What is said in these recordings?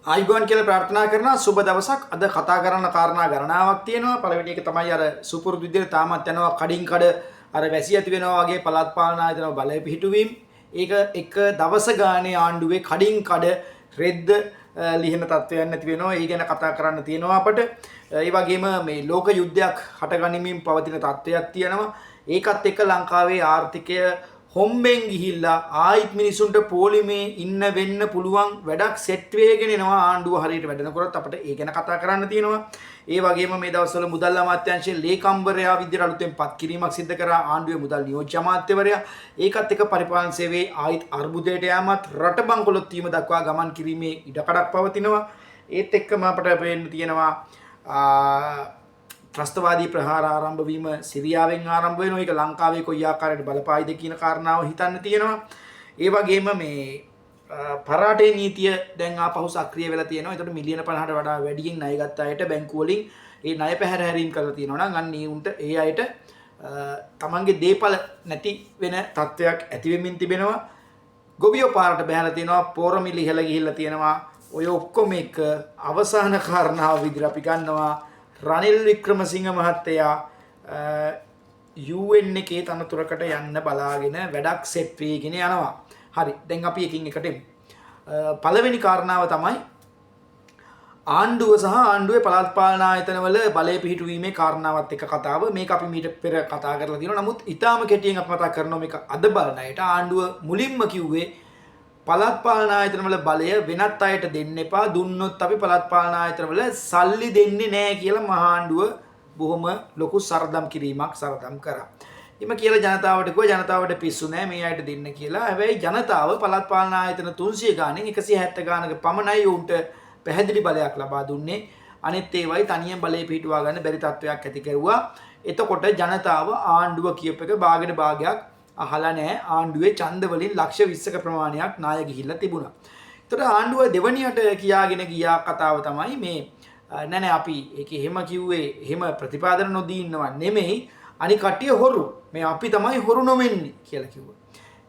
ආයුබෝවන් කියලා ප්‍රාර්ථනා කරනවා සුබ දවසක්. අද කතා කරන්න කාරණා ගණනාවක් තියෙනවා. පළවෙනි එක තමයි අර සුපුරුදු විදිහට තාමත් යනවා කඩින් කඩ අර වැසි ඇති වෙනවා වගේ පළාත් පාලන ආයතන බලය පිහිටුවීම. ඒක එක දවස ගානේ ආණ්ඩුවේ කඩින් කඩ රෙද්ද ලිහින තත්ත්වයක් නැති වෙනවා. ඒ ගැන කතා කරන්න තියෙනවා අපට. ඒ වගේම මේ ලෝක යුද්ධයක් හටගනිමින් පවතින තත්ත්වයක් තියෙනවා. ඒකත් එක්ක ලංකාවේ ආර්ථිකය හොම්බෙන් ගිහිල්ලා ආයිත් මිනිසුන්ට පොලිමේ ඉන්න වෙන්න පුළුවන් වැඩක් සෙට් වෙගෙන එනවා ආණ්ඩුව හරියට වැඩනකොටත් අපිට ඒ ගැන කතා කරන්න තියෙනවා. ඒ වගේම මේ දවස්වල මුදල් අමාත්‍යාංශයේ ලේකම්වරයා විදිහට අලුතෙන් පත් කිරීමක් සිදු කරා ආණ්ඩුවේ මුදල් නියෝජ්‍ය අමාත්‍යවරයා. ඒකත් එක්ක පරිපාලන සේවයේ ආයිත් අර්බුදයට යාමත් රට බංකොලොත් වීම දක්වා ගමන් කිරීමේ ඉඩකඩක් පවතිනවා. ඒත් එක්කම අපිට පේන්න තියෙනවා ත්‍රස්තවාදී ප්‍රහාර ආරම්භ වීම සිරියාවෙන් ආරම්භ වෙනවා. ඒක ලංකාවේ කොයි ආකාරයට බලපායිද කියන කාරණාව හිතන්න තියෙනවා. ඒ වගේම මේ පරාටේ නීතිය දැන් ආපහු සක්‍රිය වෙලා තියෙනවා. ඒකට මිලියන 50ට වඩා වැඩියෙන් ණය ගත්ත අයට බැංකුව වලින් ඒ ණය පැහැර හැරීම් කරලා තියෙනවා නම් අන්න ඒ උන්ට ඒ අයට තමන්ගේ දේපල නැති වෙන තත්ත්වයක් ඇති වෙමින් තිබෙනවා. ගොවියෝ පාරට බහැලා තියෙනවා. පෝරමිලි ඉහළ ගිහිල්ලා තියෙනවා. ඔය ඔක්කොම එක අවසාන කාරණාව විදිහට අපි ගන්නවා රනිල් වික්‍රමසිංහ මහත්තයා UN එකේ තනතුරකට යන්න බලාගෙන වැඩක් සෙට් වීගෙන යනවා. හරි. දැන් අපි එකින් එකට එමු. පළවෙනි කාරණාව තමයි ආණ්ඩුව සහ ආණ්ඩුවේ පළාත් පාලන ආයතනවල බලය පිහිටුවීමේ කාරණාවත් එක්ක කතාව. මේක අපි මීට පෙර කතා කරලා තියෙනවා. නමුත් ඊටාම කෙටියෙන් අපි මතක් කරනවා මේක අද බලන අයට ආණ්ඩුව මුලින්ම කිව්වේ පළාත් පාලන ආයතනවල බලය වෙනත් අයට දෙන්න එපා. දුන්නොත් අපි පළාත් පාලන ආයතනවල සල්ලි දෙන්නේ නැහැ කියලා මහා ආණ්ඩුව බොහොම ලොකු සරදම් කිරීමක් සරදම් කරා. එimhe කියලා ජනතාවට කිව්වා ජනතාවට පිස්සු නැහැ මේ අයට දෙන්න කියලා. හැබැයි ජනතාව පළාත් පාලන ආයතන 300 ගානෙන් 170 ගානක පමණයි උන්ට පැහැදිලි බලයක් ලබා දුන්නේ. අනිත් ඒවයි තනියෙන් බලය පිහිටුවා ගන්න බැරි තත්වයක් ඇති කරුවා. එතකොට ජනතාව ආණ්ඩුව කියප එක භාගයට භාගයක් අහලා නැහැ. ආණ්ඩුවේ ඡන්ද වලින් ලක්ෂ 20ක ප්‍රමාණයක් ණය ගිහිල්ලා තිබුණා. ඒතර ආණ්ඩුව දෙවනියට කියාගෙන ගියා කතාව තමයි මේ නෑ අපි ඒක එහෙම කිව්වේ එහෙම ප්‍රතිපාදන නොදී ඉන්නවා නෙමෙයි අනික කට්ටිය හොරු. මේ අපි තමයි හොරු නොවෙන්නේ කියලා කිව්වා.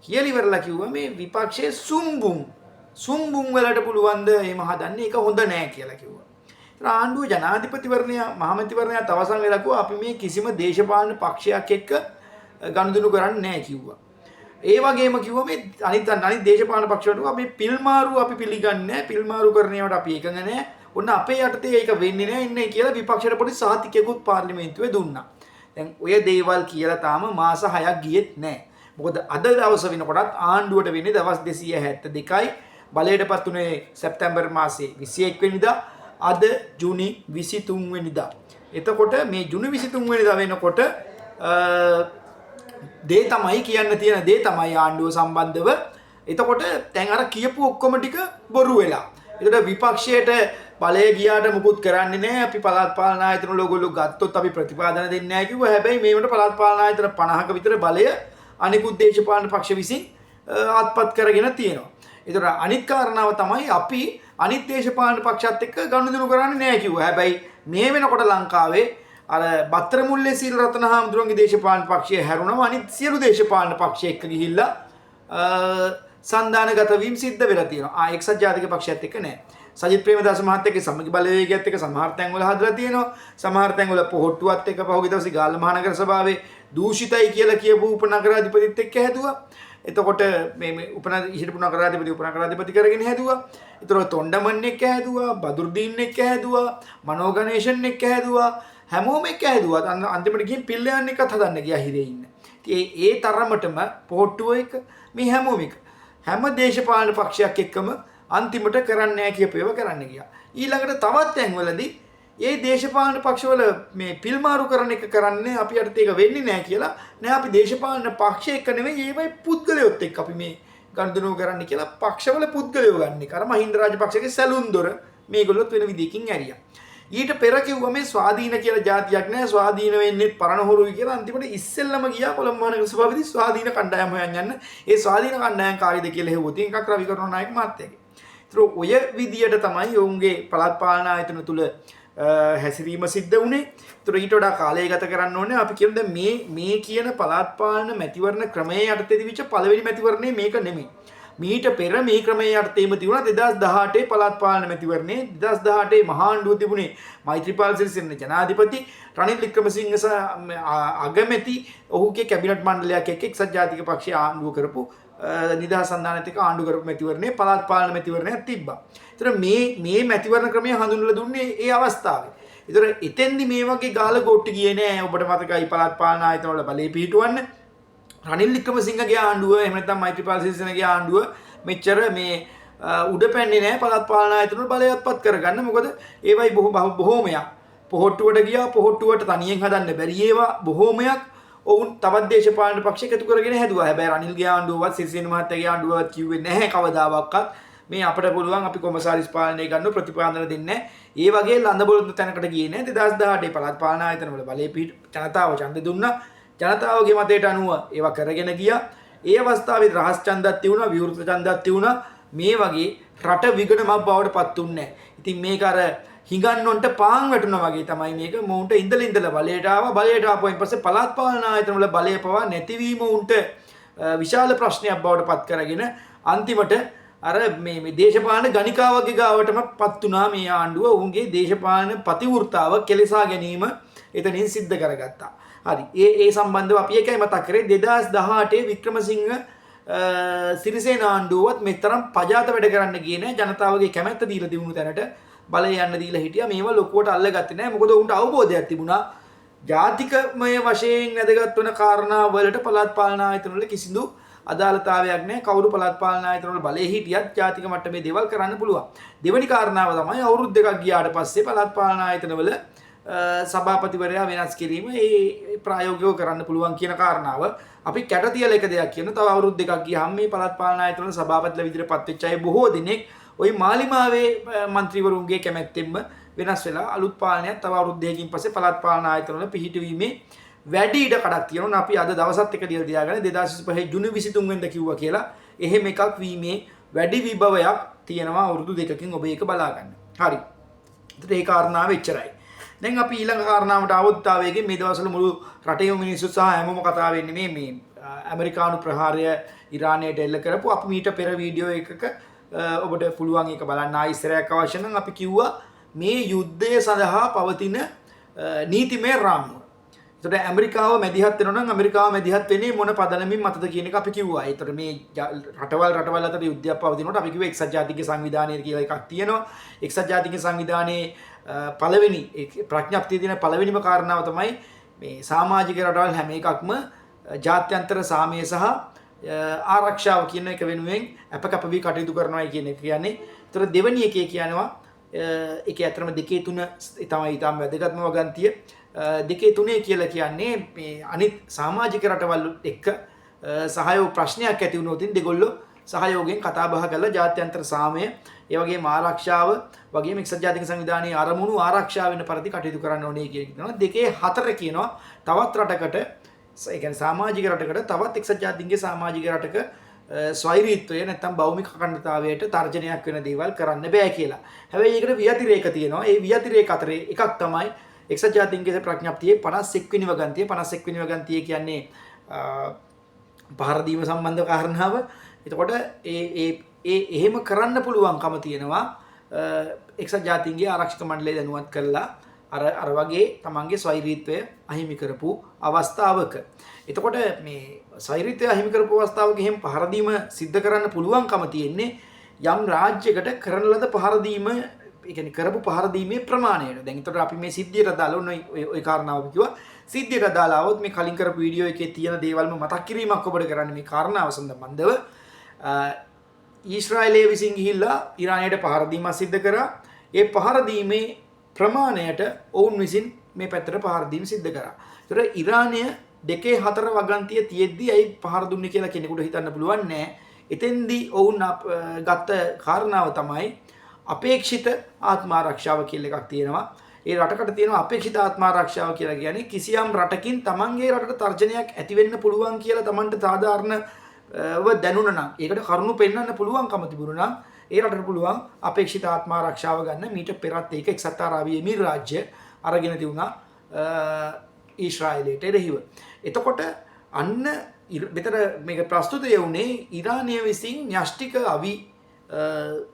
කියලා ඉවරලා කිව්වා මේ විපක්ෂයේ සුම්බුම් වලට පුළුවන් ද එහෙම හදන්න ඒක හොඳ නෑ කියලා කිව්වා. ඒතර ආණ්ඩුව ජනාධිපතිවරණය මහමැතිවරණය තවසන් වෙලා කිව්වා අපි මේ කිසිම දේශපාලන පක්ෂයක් එක්ක ගනුදෙනු කරන්නේ නැහැ කිව්වා. ඒ වගේම කිව්වා මේ අනිත් දේශපාලන පක්ෂ වලට මේ පිල්මාරු අපි පිළිගන්නේ නැහැ. පිල්මාරු කරන ඒවාට අපි එකඟ නැහැ. ඔන්න අපේ යටතේ ඒක වෙන්නේ නැහැ ඉන්නේ කියලා විපක්ෂයට පොඩි සහතිකයකුත් පාර්ලිමේන්තුවේ දුන්නා. දැන් ඔය දේවල් කියලා තාම මාස 6ක් ගියෙත් නැහැ. මොකද අද දවස වෙනකොටත් ආණ්ඩුවට වෙන්නේ දවස් 272යි. බලයටපත් උනේ සැප්තැම්බර් මාසේ 21 වෙනිදා. අද ජූනි 23 වෙනිදා. එතකොට මේ ජූනි 23 වෙනිදා වෙනකොට දේ තමයි කියන්න තියෙන දේ තමයි ආණ්ඩුව සම්බන්ධව. එතකොට දැන් අර කියපු ඔක්කොම ටික බොරු වෙලා. ඒකට විපක්ෂයට බලය ගියාට මුකුත් කරන්නේ නැහැ. අපි පළාත් පාලන ආයතන ලෝගොල්ලෝ ගත්තොත් අපි ප්‍රතිපාදන දෙන්නේ නැහැ කිව්වා. හැබැයි මේ වෙනකොට පළාත් පාලන ආයතන 50ක විතර බලය අනිකුත් දේශපාලන පක්ෂ විසින් අත්පත් කරගෙන තියෙනවා. ඒතර අනිත් කාරණාව තමයි අපි අනිත් දේශපාලන පක්ෂත් එක්ක ගනුදෙනු කරන්නේ නැහැ කිව්වා. හැබැයි මේ වෙනකොට ලංකාවේ අර බත්තර මුල්ලේ සීල රත්න හාමුදුරුවන්ගේ දේශපාලන පක්ෂය හැරුණම අනිත් සියලු දේශපාලන පක්ෂ එක්ක ගිහිල්ලා සන්දානගත වීම සිද්ධ වෙලා තියෙනවා. එක්සත් ජාතික පක්ෂයත් එක්ක නෑ. සජිත් ප්‍රේමදාස මහත්තයාගේ සමගි බලවේගයත් එක්ක සමහර තැන්වල හදලා තියෙනවා. සමහර තැන්වල පොහොට්ටුවත් එක්ක පහුගිය දවසේ ගාල්ල මහනගර සභාවේ දූෂිතයි කියලා කියපු උපනගරාධිපතිත් එක්ක හැදුවා. එතකොට මේ හිටපු නගරාධිපති උපනගරාධිපති කරගෙන හැදුවා. ඒතර තොණ්ඩමන් එක්ක හැදුවා, බදුර්දීන් එක්ක හැදුවා, මනෝ ගණේෂන් එක්ක හැදුවා. හැමෝම එක්ක හැදුවා. අන්තිමට ගිහින් පිල්ලයන් එකත් හදන්න ගියා හිරේ ඉන්න. ඉතින් ඒ තරමටම පොට්ටුව එක මේ හැමෝම එක හැම දේශපාලන පක්ෂයක් එක්කම අන්තිමට කරන්නේ නැහැ කියපේව කරන්න ගියා. ඊළඟට තවත් තැන්වලදී මේ දේශපාලන පක්ෂවල මේ පිල්මාරු කරන එක කරන්නේ අපි අරට ඒක වෙන්නේ නැහැ කියලා නෑ අපි දේශපාලන පක්ෂ එක්ක නෙවෙයි ඒවයි පුද්ගලයොත් එක්ක අපි මේ ගනුදෙනු කරන්න කියලා පක්ෂවල පුද්ගලයෝ ගන්න. කර මහින්ද රාජපක්ෂගේ සැලුන් දොර මේගොල්ලොත් වෙන විදිහකින් ඇරියා. ඊට පෙර කිව්වා මේ ස්වාධීන කියලා જાතියක් නැහැ ස්වාධීන වෙන්නේ පරණ හොරුයි කියලා අන්තිමට ඉස්සෙල්ලම ගියා කොළඹ මහනගර සභාවේදී ස්වාධීන කණ්ඩායම හොයන් යන්න. ඒ ස්වාධීන කණ්ඩායම් කාර්යද කියලා හෙව්වොත් එකක් රවිකරණ නායක මහත්තයාගේ. ඒතර ඔය විදියට තමයි ඔවුන්ගේ පළාත් පාලන ආයතන තුල හැසිරීම සිද්ධ වුණේ. ඒතර ඊට වඩා කාලය ගත කරන්න ඕනේ. අපි කියමු දැන් මේ කියන පළාත් පාලන මැතිවරණ ක්‍රමයේ යටතේදී විච පළවෙනි මැතිවරණේ මේක නෙමෙයි. මීට පෙර මේ ක්‍රමයේ යටතේම තිබුණා 2018 පළාත් පාලන මැතිවරණේ 2018 මහා ආණ්ඩුව තිබුණේ මෛත්‍රීපාල සිරිසේන ජනාධිපති රනිල් වික්‍රමසිංහ අගමැති ඔහුගේ කැබිනට් මණ්ඩලයක් එක්ක එක්සත් ජාතික පක්ෂය ආණ්ඩුව කරපු නිදහස් සන්ධානයත් එක්ක ආණ්ඩුව කරපු මැතිවරණේ පළාත් පාලන මැතිවරණයක් තිබ්බා. ඒතර මේ මැතිවරණ ක්‍රමය හඳුන්වලා දුන්නේ ඒ අවස්ථාවේ. ඒතර එතෙන්දි මේ වගේ ගාල ගොට්ටි ගියේ නෑ. ඔබට මතකයි පළාත් පාලන ආයතන වල බලය පිහිටුවන්න රනිල් වික්‍රමසිංහගේ ආණ්ඩුව එහෙම නැත්නම් මෛත්‍රීපාල සිරිසේනගේ ආණ්ඩුව මෙච්චර මේ උඩ පැන්නේ නැහැ පළාත් පාලන ආයතන වල බලයත්පත් කරගන්න. මොකද ඒවයි බොහෝමයක් පොහොට්ටුවට ගියා. පොහොට්ටුවට තනියෙන් හදන්න බැරි ඒවා බොහෝමයක් ඔවුන් තවත් දේශපාලන පක්ෂ එකතු කරගෙන හැදුවා. හැබැයි රනිල්ගේ ආණ්ඩුවවත් සිරිසේන මහත්තයාගේ ආණ්ඩුවවත් කිව්වේ නැහැ කවදාවත් මේ අපිට පුළුවන් අපි කොමසාරිස් පාලනය ගන්න ප්‍රතිපාදන දෙන්නේ ඒ වගේ ලඳබොළඳ තැනකට ගියේ නැහැ. 2018 පළාත් පාලන ආයතන වල බලය ජනතාව ඡන්ද දුන්නා. ජනතාවගේ මතයට අනුව ඒවා කරගෙන ගියා. ඒ අවස්ථාවේ රහස් ඡන්දක් තියුණා, විවෘත ඡන්දක් තියුණා. මේ වගේ රට විගණමක් බවට පත් උන්නේ නැහැ. ඉතින් මේක අර හිඟන්නොන්ට පාන් වැටුණා වගේ තමයි මේක. මොවුන්ට ඉඳලා බලයට ආවා. බලයට ආපුවෙන් පස්සේ පළාත් පාලන ආයතන වල බලය පවා නැතිවීම උන්ට විශාල ප්‍රශ්නයක් බවට පත් කරගෙන අන්තිමට අර මේ දේශපාලන ගණිකාවගේ ගාවටම පත් වුණා මේ ආණ්ඩුව. ඔවුන්ගේ දේශපාලන ප්‍රතිවෘත්තාව කෙලෙසා ගැනීම එතනින් සිද්ධ කරගත්තා. හරි. ඒ සම්බන්ධව අපි එකයි මතක් කරේ 2018 වික්‍රමසිංහ සිරිසේන ආණ්ඩුවත් මෙතරම් පජාත වැඩ කරන්න ගියේ නෑ. ජනතාවගේ කැමැත්ත දීලා දිනුන තැනට බලය යන්න දීලා හිටියා. මේවා ලොකුවට අල්ලගත්තේ නෑ. මොකද උන්ට අවබෝධයක් තිබුණා. ජාතිකමය වශයෙන් වැදගත් වෙන කාරණා වලට පළාත් පාලන ආයතන වල කිසිදු අදාළතාවයක් නැහැ. කවුරු පළාත් පාලන ආයතන වල බලයේ හිටියත් ජාතික මට්ටමේ දේවල් කරන්න පුළුවන්. දෙවෙනි කාරණාව තමයි අවුරුදු දෙකක් ගියාට පස්සේ පළාත් පාලන ආයතන වල සභාපතිවරයා වෙනස් කිරීම ඒ ප්‍රායෝගිකව කරන්න පුළුවන් කියන කාරණාව අපි කැට තියලා එක දෙයක් කියන. තව අවුරුදු දෙකක් ගියාම මේ පළාත් පාලන ආයතන වල සභාපතිලා විදිහට පත් වෙච්ච අය බොහෝ දෙනෙක් ওই මාලිමාවේ മന്ത്രിවරුන්ගේ කැමැත්තෙන්ම වෙනස් වෙලා අලුත් පාලනයක් තව අවුරුදු දෙකකින් පස්සේ පළාත් පාලන ආයතන වල පිහිටවීමේ වැඩි ඉඩ කඩක් තියෙනවා. අපි අද දවසත් එක දිලා තියාගෙන 2025 ජුනි 23 වෙනිදා කිව්වා කියලා එහෙම එකක් වීමේ වැඩි විභවයක් තියෙනවා අවුරුදු දෙකකින් ඔබ ඒක බලා ගන්න. හරි. ඒත් ඒ කාරණාව එච්චරයි. දැන් අපි ඊළඟ කාරණාවට આવොත් ආවේගෙන් මේ දවස්වල මුළු රටේම මිනිස්සු සහ හැමෝම කතා වෙන්නේ මේ ඇමරිකානු ප්‍රහාරය ඉරානයට එල්ල කරපු අපි මීට පෙර වීඩියෝ එකක ඔබට පුළුවන් ඒක බලන්න ආයිසරයක් අවශ්‍ය නම් අපි කිව්වා මේ යුද්ධය සඳහා පවතින නීතිමය රාමුව. ඒතකොට ඇමරිකාව මැදිහත් වෙනවා නම් ඇමරිකාව මැදිහත් වෙන්නේ මොන පදනමින් මතද කියන එක අපි කිව්වා. ඒතකොට මේ රටවල් අතර යුද්ධයක් පවතිනකොට අපි කිව්වා එක්සත් ජාතික සංවිධානය කියලා එකක් තියෙනවා. එක්සත් ජාතික සංවිධානයේ පළවෙනි ප්‍රඥප්තිය තියෙන පළවෙනිම කාරණාව තමයි මේ සමාජික රටවල් හැම එකක්ම ජාත්‍යන්තර සාමය සහ ආරක්ෂාව කියන එක වෙනුවෙන් අපකප වී කටයුතු කරනවා කියන එක කියන්නේ. ඒතර දෙවෙනි එකේ කියනවා ඒකේ අතරම දෙකේ තුන තමයි ඊටම වැදගත්ම වගන්තිය. දෙකේ තුනේ කියලා කියන්නේ මේ අනිත් සමාජික රටවල් එක්ක සහයෝග ප්‍රශ්නයක් ඇති වුණොත් දෙගොල්ලෝ සහයෝගයෙන් කතා බහ කරලා ජාත්‍යන්තර සාමය ඒ වගේම ආරක්ෂාව වගේම එක්සත් ජාතික සංවිධානයේ අරමුණු ආරක්ෂා වෙන පරිදි කටයුතු කරන්න ඕනේ කියනවා. දෙකේ හතර කියනවා තවත් රටකට ඒ කියන්නේ සමාජික රටකට තවත් එක්සත් ජාතීන්ගේ සමාජික රටක ස්වෛරීත්වය නැත්නම් භෞමික අඛණ්ඩතාවයට තර්ජනයක් වෙන දේවල් කරන්න බෑ කියලා. හැබැයි ඒකට වියතිරේක තියෙනවා. ඒ වියතිරේක අතරේ එකක් තමයි එක්සත් ජාතීන්ගේ ප්‍රඥප්තියේ 51 වෙනි වගන්තිය. 51 වෙනි වගන්තිය කියන්නේ පහර දීම සම්බන්ධ කාරණාව. එතකොට එහෙම කරන්න පුළුවන්කම තියෙනවා එක්සත් ජාතීන්ගේ ආරක්ෂක මණ්ඩලය දැනුවත් කරලා අර වගේ තමන්ගේ ස්වෛරීත්වය අහිමි කරපු අවස්ථාවක. එතකොට මේ ස්වෛරීත්වය අහිමි කරපු අවස්ථාවක එහෙම පහර දීම සිද්ධ කරන්න පුළුවන්කම තියෙන්නේ යම් රාජ්‍යයකට කරන ලද පහර දීම ඒ කියන්නේ කරපු පහර දීමේ ප්‍රමාණයට. දැන් එතකොට අපි මේ සිද්ධියට දාලා ওই කාරණාව කිව්වා. සිද්ධියට දාලා આવොත් මේ කලින් කරපු වීඩියෝ එකේ තියෙන දේවල්ම මතක් කිරීමක් ඔබට කරන්න මේ කාරණාව සම්බන්ධව ඊශ්‍රායලයේ විසින් ගිහිල්ලා ඉරානයට පහර දීමක් සිද්ධ කරා. ඒ පහර දීමේ ප්‍රමාණයට ඔවුන් විසින් මේ පැත්තට පහර දීම සිද්ධ කරා. ඒතර ඉරානය 2-4 වගන්තිය තියෙද්දි ඇයි පහර දුන්නේ කියලා කෙනෙකුට හිතන්න පුළුවන් නෑ. එතෙන්දී ඔවුන් ගත්ත කාරණාව තමයි අපේක්ෂිත ආත්ම ආරක්ෂාව කියලා එකක් තියෙනවා. ඒ රටකට තියෙනවා අපේක්ෂිත ආත්ම ආරක්ෂාව කියලා කියන්නේ කිසියම් රටකින් තමන්ගේ රටට තර්ජනයක් ඇති වෙන්න පුළුවන් කියලා තමන්ට සාධාරණ දැනුණ නම් ඒකට කරුණු පෙන්වන්න පුළුවන්කම තිබුණා නම් ඒ රටට පුළුවන් අපේක්ෂිත ආත්ම ආරක්ෂාව ගන්න. මීට පෙරත් ඒක එක්සත් අරාබි එමිරාත් රාජ්‍ය අරගෙන තිබුණා ඊශ්‍රායලයට එරෙහිව. එතකොට අන්න මෙතන මේක ප්‍රස්තුතය වුණේ ඉරානය විසින් න්‍යෂ්ටික අවි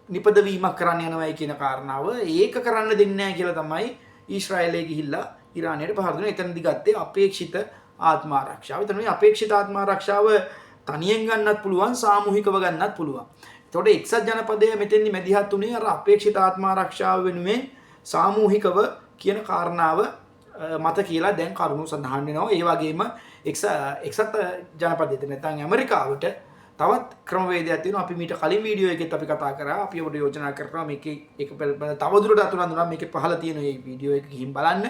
නිපදවීමක් කරන්න යනවායි කියන කාරණාව. ඒක කරන්න දෙන්නේ නැහැ කියලා තමයි ඊශ්‍රායලයේ ගිහිල්ලා ඉරානයට පහර දුන්නේ. එතනදි ගත්තේ අපේක්ෂිත ආත්ම ආරක්ෂාව. එතන මේ අපේක්ෂිත ආත්ම ආරක්ෂාව තනියෙන් ගන්නත් පුළුවන්, සාමූහිකව ගන්නත් පුළුවන්. එතකොට එක්සත් ජනපදයේ මෙතෙන්දි මැදිහත් උනේ අර අපේක්ෂිත ආත්ම ආරක්ෂාව වෙනුවෙන් සාමූහිකව කියන කාරණාව මත කියලා දැන් කරුණු සඳහන් වෙනවා. ඒ වගේම එක්සත් ජනපදයේ නැත්නම් ඇමරිකාවට තවත් ක්‍රමවේදයක් තියෙනවා. අපි මීට කලින් වීඩියෝ එකෙත් අපි කතා කරා. අපි ඔබට යෝජනා කරනවා මේකේ එක තවදුරටත් අතුරන්දුනා මේකේ පහළ තියෙන මේ වීඩියෝ එක ගිහින් බලන්න.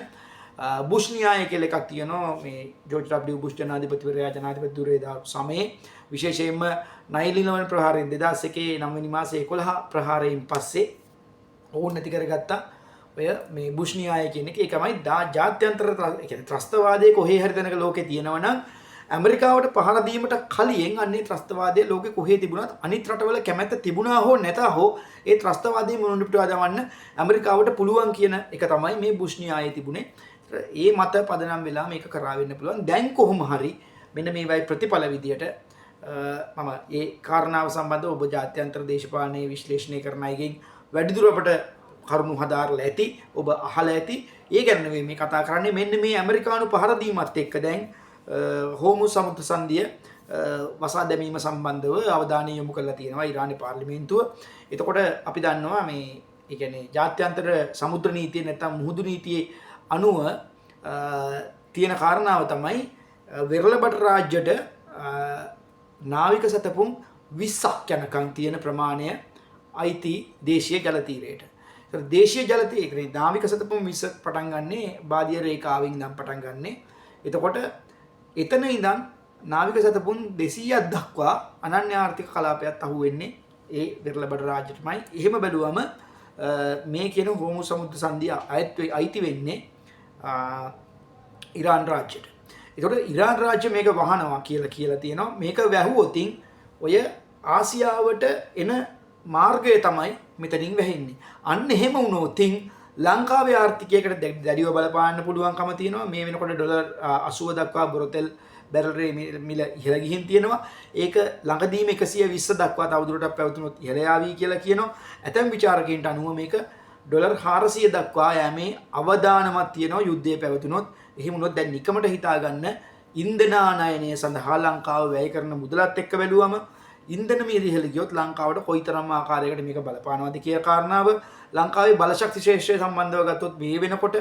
බුෂ් න්‍යාය කියලා එකක් තියෙනවා. මේ ජෝර්ජ් ඩබ්ලිව් බුෂ් ජනාධිපතිවරයා ජනාධිපතිවරයා සමයේ විශේෂයෙන්ම 9/11 ප්‍රහාරයෙන් 2001 9 වෙනි මාසේ 11 ප්‍රහාරයෙන් පස්සේ ඕන නැති කරගත්තා. ඔය මේ බුෂ් න්‍යාය කියන එක ඒකමයි ජාත්‍යන්තර කියන්නේ ත්‍රස්තවාදයේ කොහේ හරි තැනක ලෝකේ තියෙනවා නම් ඇමරිකාවට පහර දීමට කලින් අන්නේ ත්‍රස්තවාදයේ ලෝකේ කොහේ තිබුණත් අනිත් රටවල කැමැත්ත තිබුණා හෝ නැතා හෝ ඒ ත්‍රස්තවාදී මුණුපු පිටවා දවන්න ඇමරිකාවට පුළුවන් කියන එක තමයි මේ බුෂ් න්‍යායයේ තිබුණේ. ඒ මත පදනම් වෙලා මේක කරා වෙන්න පුළුවන්. දැන් කොහොම හරි මෙන්න මේවයි ප්‍රතිඵල විදියට මම ඒ කාරණාව සම්බන්ධව ඔබ ජාත්‍යන්තර දේශපාලනයේ විශ්ලේෂණය කරන අයගෙන් වැඩිදුර අපට කරුණු හදාarලා ඇති, ඔබ අහලා ඇති. ඒ ගැන නෙවෙයි මේ කතා කරන්නේ. මෙන්න මේ ඇමරිකානු පහර දීමත් එක්ක දැන් හෝමුස් සමුද්‍ර සංධිය වසා දැමීම සම්බන්ධව අවධානය යොමු කරලා තියෙනවා ඉරානයේ පාර්ලිමේන්තුව. එතකොට අපි දන්නවා මේ ඒ කියන්නේ ජාත්‍යන්තර සමුද්‍ර නීතිය නැත්නම් මුහුදු නීතියේ අනුව තියෙන කාරණාව තමයි වෙරළබට රාජ්‍යයට නාවික සතපුම් 20ක් යනකම් තියෙන ප්‍රමාණය අයිති දේශීය ජල තීරයට. ඒතර දේශීය ජල තීරය කියන්නේ නාවික සතපුම් 20ක් පටන් ගන්නේ බාදිය රේඛාවෙන් ඉඳන් පටන් ගන්නේ. එතකොට එතන ඉඳන් නාවික සතපුම් 200ක් දක්වා අනන්‍ය ආර්ථික කලාපයක් අහුවෙන්නේ ඒ වෙරළබට රාජ්‍යයටමයි. එහෙම බැලුවම මේ කියන හෝමුස් සමුද්‍ර සංධිය අයිති වෙන්නේ ඉරාන් රාජ්‍යයට. ඒතකොට ඉරාන් රාජ්‍ය මේක වහනවා කියලා තියෙනවා. මේක වැහුවොතින් ඔය ආසියාවට එන මාර්ගය තමයි මෙතනින් වැහෙන්නේ. අන්න එහෙම වුණොතින් ලංකාවේ ආර්ථිකයකට දැඩිව බලපාන්න පුළුවන්කම තියෙනවා. මේ වෙනකොට ඩොලර් 80 දක්වා බොරතෙල් බැරල් මිල ඉහළ ගිහින් තියෙනවා. ඒක ළඟදීම 120 දක්වා තවදුරටත් පැවතුනොත් ඉහළ යාවි කියලා කියනවා. ඇතැම් විචාරකයන්ට අනුව මේක ඩොලර් 400 දක්වා යෑමේ අවදානමක් තියෙනවා යුද්ධය පැවතුනොත්. එහෙම වුණොත් දැන් නිකමට හිතාගන්න ඉන්ධන ආනයනය සඳහා ලංකාව වැය කරන මුදලත් එක්ක බැලුවම ඉන්ධන මිල ඉහළ ගියොත් ලංකාවට කොයිතරම් ආකාරයකට මේක බලපානවද කියන කාරණාව ලංකාවේ බලශක්ති ශේෂ්ත්‍රය සම්බන්ධව ගත්තොත් මේ වෙනකොට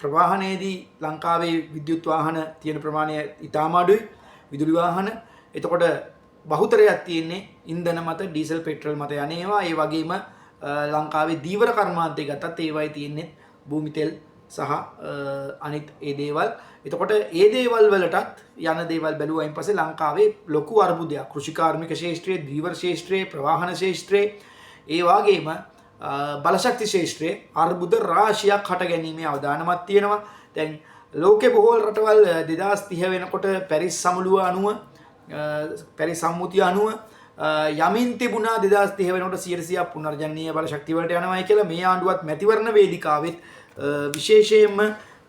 ප්‍රවාහනයේදී ලංකාවේ විද්‍යුත් වාහන තියෙන ප්‍රමාණය ඉතාම අඩුයි. විදුලි වාහන. එතකොට බහුතරයක් තියෙන්නේ ඉන්ධන මත, ඩීසල් පෙට්‍රල් මත යන ඒවා. ඒ වගේම ලංකාවේ දීවර කර්මාන්තය ගත්තත් ඒවයි තියෙන්නේ භූමි තෙල් සහ අනිත් ඒ දේවල්. එතකොට ඒ දේවල් වලටත් යන දේවල් බැලුවයින් පස්සේ ලංකාවේ ලොකු අර්බුදයක් කෘෂිකාර්මික ශාස්ත්‍රයේ, දීවර ශාස්ත්‍රයේ, ප්‍රවාහන ශාස්ත්‍රයේ, ඒ වගේම බලශක්ති ශාස්ත්‍රයේ අර්බුද රාශියක් හට ගැනීමේ අවදානමක් තියෙනවා. දැන් ලෝකේ බොහෝ රටවල් 2030 වෙනකොට පැරිස් සමුළුව අනුව පැරිස් සම්මුතිය අනුව යමින් තිබුණා 2030 වෙනකොට 100% පුනර්ජනනීය බලශක්තිය වලට යනවායි කියලා. මේ ආණ්ඩුවත් මැතිවරණ වේදිකාවෙත් විශේෂයෙන්ම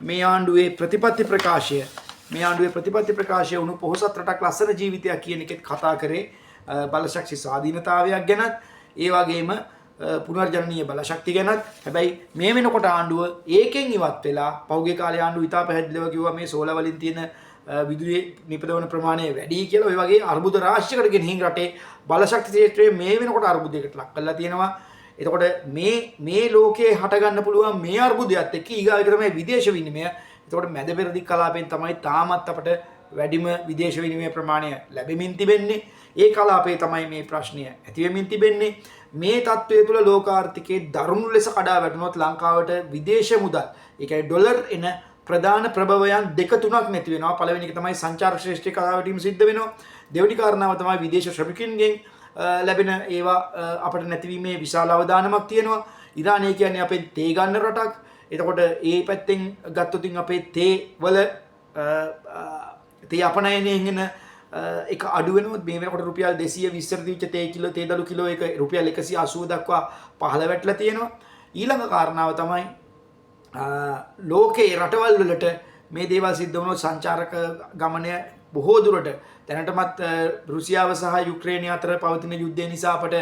මේ ආණ්ඩුවේ ප්‍රතිපත්ති ප්‍රකාශය වුණු පොහොසත් රටක් ලස්සන ජීවිතයක් කියන එකෙත් කතා කරේ බලශක්ති ස්වාධීනතාවයක් ගැනත්, ඒ වගේම පුනර්ජනනීය බලශක්තිය ගැනත්. හැබැයි මේ වෙනකොට ආණ්ඩුව ඒකෙන් ඉවත් වෙලා පහුගිය කාලේ ආණ්ඩුව ඉතා පැහැදිලිව කිව්වා මේ සෝලා වලින් තියෙන විදුලිය නිපදවන ප්‍රමාණය වැඩි කියලා. ඔය වගේ අර්බුද රාශියකට ගෙනහින් රටේ බලශක්ති ක්ෂේත්‍රයේ මේ වෙනකොට අර්බුදයකට ලක් කරලා තියෙනවා. එතකොට මේ ලෝකයේ හට ගන්න පුළුවන් මේ අර්බුදයත් එක්ක ඊගාවට තමයි විදේශ විනිමය. එතකොට මැද පෙරදිග කලාපෙන් තමයි තාමත් අපට වැඩිම විදේශ විනිමය ප්‍රමාණය ලැබෙමින් තිබෙන්නේ. ඒ කලාපේ තමයි මේ ප්‍රශ්නය ඇති වෙමින් තිබෙන්නේ. මේ තත්ත්වය තුළ ලෝකාර්ථිකයේ දරුණු ලෙස කඩා වැටුනොත් ලංකාවට විදේශ මුදල්, ඒ කියන්නේ ඩොලර් එන ප්‍රධාන ප්‍රභවයන් දෙක තුනක් නැති වෙනවා. පළවෙනි එක තමයි සංචාර ශ්‍රේෂ්ඨයේ කඩා වැටීම සිද්ධ වෙනවා. දෙවෙනි කාරණාව තමයි විදේශ ශ්‍රමිකයන්ගෙන් ලැබෙන ඒවා අපට නැතිවීමේ විශාල අවදානමක් තියෙනවා. ඉරානය කියන්නේ අපේ තේ ගන්න රටක්. එතකොට ඒ පැත්තෙන් ගත්තොත් අපේ තේ වල තේ අපනයනයෙන් එන එක අඩු වෙනොත් මේ වෙනකොට රුපියල් 220ට දීච්ච තේ කිලෝ තේ දළු කිලෝ එක රුපියල් 180 දක්වා පහළ වැටලා තියෙනවා. ඊළඟ කාරණාව තමයි ලෝකේ රටවල් වලට මේ දේවල් සිද්ධ වුණොත් සංචාරක ගමනය බොහෝ දුරට දැනටමත් රුසියාව සහ යුක්‍රේනය අතර පවතින යුද්ධය නිසා අපට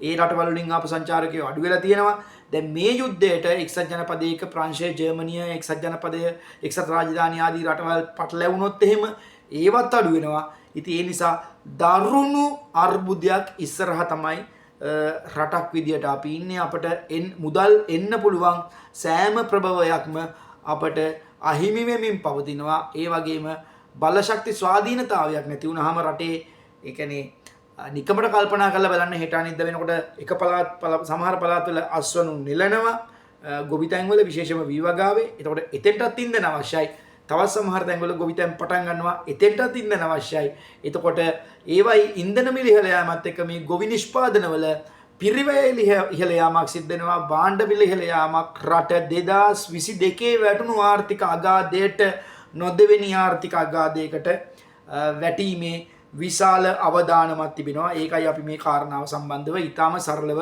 ඒ රටවල් වලින් ආපු සංචාරකයෝ අඩු වෙලා තියෙනවා. දැන් මේ යුද්ධයට එක්සත් ජනපදයක ප්‍රංශය, ජර්මනිය, එක්සත් ජනපදය, එක්සත් රාජධානී ආදී රටවල් පටලැවුණොත් එහෙම ඒවත් අඩු වෙනවා. ඉතින් ඒ නිසා දරුණු අර්බුදයක් ඉස්සරහ තමයි රටක් විදියට අපි ඉන්නේ. අපට මුදල් එන්න පුළුවන් සෑම ප්‍රභවයක්ම අපට අහිමි වෙමින් පවතිනවා. ඒ වගේම බලශක්ති ස්වාධීනතාවයක් නැති වුණාම රටේ ඒ කියන්නේ නිකමට කල්පනා කරලා බලන්න හෙට අනිද්ද වෙනකොට එක සමහර පළාත්වල අස්වනු නෙලනවා ගොවිතැන් වල විශේෂම වීවගාවේ. එතකොට එතෙන්ටත් ඉන්ධන අවශ්‍යයි. තවත් සමහර තැන්වල ගොවිතැන් පටන් ගන්නවා එතෙන්ටත් ඉන්ධන අවශ්‍යයි. එතකොට ඒවයි ඉන්ධන මිල ඉහළ යාමත් එක්ක මේ ගොවි නිෂ්පාදනවල පිරිවැය ඉහළ යාමක් සිද්ධ වෙනවා. භාණ්ඩ මිල ඉහළ යාමක් රට 2022 වැටුණු ආර්ථික අගාධයට නොදෙවෙනි ආර්ථික අගාධයකට වැටීමේ විශාල අවදානමක් තිබෙනවා. ඒකයි අපි මේ කාරණාව සම්බන්ධව ඊටාම සරලව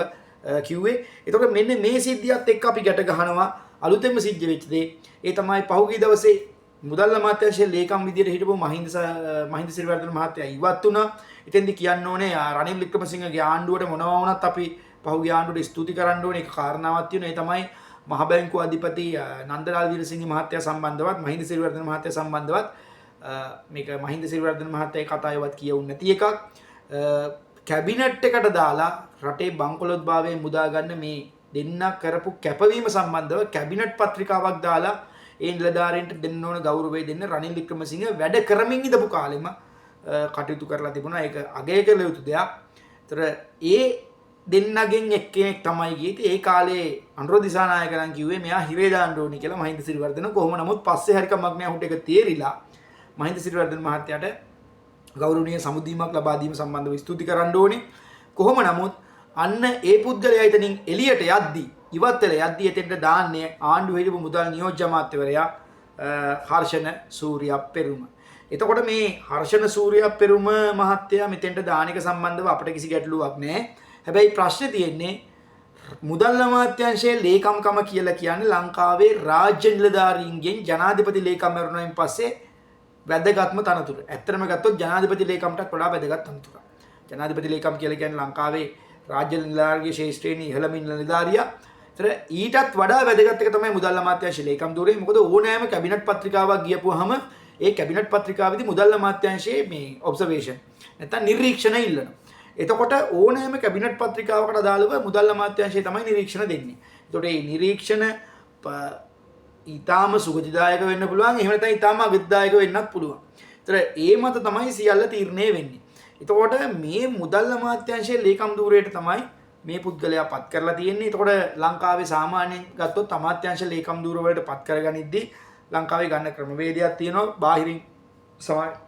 කිව්වේ. එතකොට මෙන්න මේ සිද්ධියත් එක්ක අපි ගැට ගහනවා අලුතෙන්ම සිද්ධ වෙච්ච දේ. ඒ තමයි පහුගිය දවසේ මුදල් අමාත්‍යාංශයේ ලේකම් විදියට හිටපු මහින්ද සිරිවර්ධන මහත්තයා ඉවත් වුණා. එතෙන්දි කියන්න ඕනේ රනිල් වික්‍රමසිංහගේ ආණ්ඩුවට මොනවා වුණත් අපි පහුගිය ආණ්ඩුවට ස්තුති කරන්න ඕනේ. ඒක කාරණාවක් තියෙනවා. ඒ තමයි මහ බැංකුව අධිපති නන්දලාල් වීරසිංහ මහත්තයා සම්බන්ධවත් මහින්ද සිරිවර්ධන මහත්තයා සම්බන්ධවත් මේක මහින්ද සිරිවර්ධන මහත්තයාගේ කතාවවත් කියවුන්නේ නැති එකක්. කැබිනට් එකට දාලා රටේ බංකොලොත්භාවයෙන් මුදා ගන්න මේ දෙන්න කරපු කැපවීම සම්බන්ධව කැබිනට් පත්‍රිකාවක් දාලා ඒ නිලධාරීන්ට දෙන්න ඕන ගෞරවය දෙන්න රනිල් වික්‍රමසිංහ වැඩ කරමින් ඉඳපු කාලෙම කටයුතු කරලා තිබුණා. ඒක අගය කළ යුතු දෙයක්. ඒතර ඒ දෙන්නගෙන් එක්කෙනෙක් තමයි ගියේ. ඒ කාලේ අනුර දිසානායකයන් කිව්වේ මෙයා හිරේ දාන්න ඕනි කියලා මහින්ද සිරිවර්ධන. කොහොම නමුත් පස්සේ හරි කමක් නෑ උට ඒක තේරිලා මහින්ද සිරිවර්ධන මහත්තයාට ගෞරවනීය සමුදීමක් ලබා දීම සම්බන්ධව ස්තුති කරන්න ඕනේ. කොහොම නමුත් අන්න ඒ පුද්ගලයා එතනින් එළියට යද්දී ඉවත් වෙලා යද්දී එතෙන්ට දාන්නේ ආණ්ඩුවේ හිටපු මුදල් නියෝජ්‍ය අමාත්‍යවරයා හර්ෂණ සූරියප්පෙරුම. එතකොට මේ හර්ෂණ සූරියප්පෙරුම මහත්තයා මෙතෙන්ට දාන එක සම්බන්ධව අපිට කිසි ගැටලුවක් නැහැ. හැබැයි ප්‍රශ්නේ තියෙන්නේ මුදල් අමාත්‍යාංශයේ ලේකම්කම කියලා කියන්නේ ලංකාවේ රාජ්‍ය නිලධාරීන්ගෙන් ජනාධිපති ලේකම්වරුන්ගෙන් පස්සේ වැදගත්ම තනතුර. ඇත්තටම ගත්තොත් ජනාධිපති ලේකම්ටත් වඩා වැදගත් තනතුරක්. ජනාධිපති ලේකම් කියලා කියන්නේ ලංකාවේ රාජ්‍ය නිලධාරීගේ ශේෂ්ත්‍රයේ ඉහළම නිලධාරියා. ඒතර ඊටත් වඩා වැදගත් එක තමයි මුදල් අමාත්‍යාංශයේ ලේකම් ධූරය. මොකද ඕනෑම කැබිනට් පත්‍රිකාවක් ගියපුවාම ඒ කැබිනට් පත්‍රිකාවේදී මුදල් අමාත්‍යාංශයේ මේ ඔබ්සර්වේෂන් නැත්නම් නිරීක්ෂණ ඉල්ලනවා. එතකොට ඕනෑම කැබිනට් පත්‍රිකාවකට අදාළව මුදල් අමාත්‍යාංශය තමයි නිරීක්ෂණ දෙන්නේ. එතකොට මේ නිරීක්ෂණ ඊටාම සුගතිදායක වෙන්න පුළුවන්. එහෙම නැත්නම් ඊටාම අවිද්දායක වෙන්නත් පුළුවන්. ඒතර ඒ මත තමයි සියල්ල තීරණය වෙන්නේ. එතකොට මේ මුදල් අමාත්‍යාංශයේ ලේකම් ධූරයට තමයි මේ පුද්ගලයා පත් කරලා තියෙන්නේ. එතකොට ලංකාවේ සාමාන්‍යයෙන් ගත්තොත් අමාත්‍යාංශ ලේකම් ධූර වලට පත් කරගනිද්දී ලංකාවේ ගන්න ක්‍රමවේදයක් තියෙනවා. බාහිරින්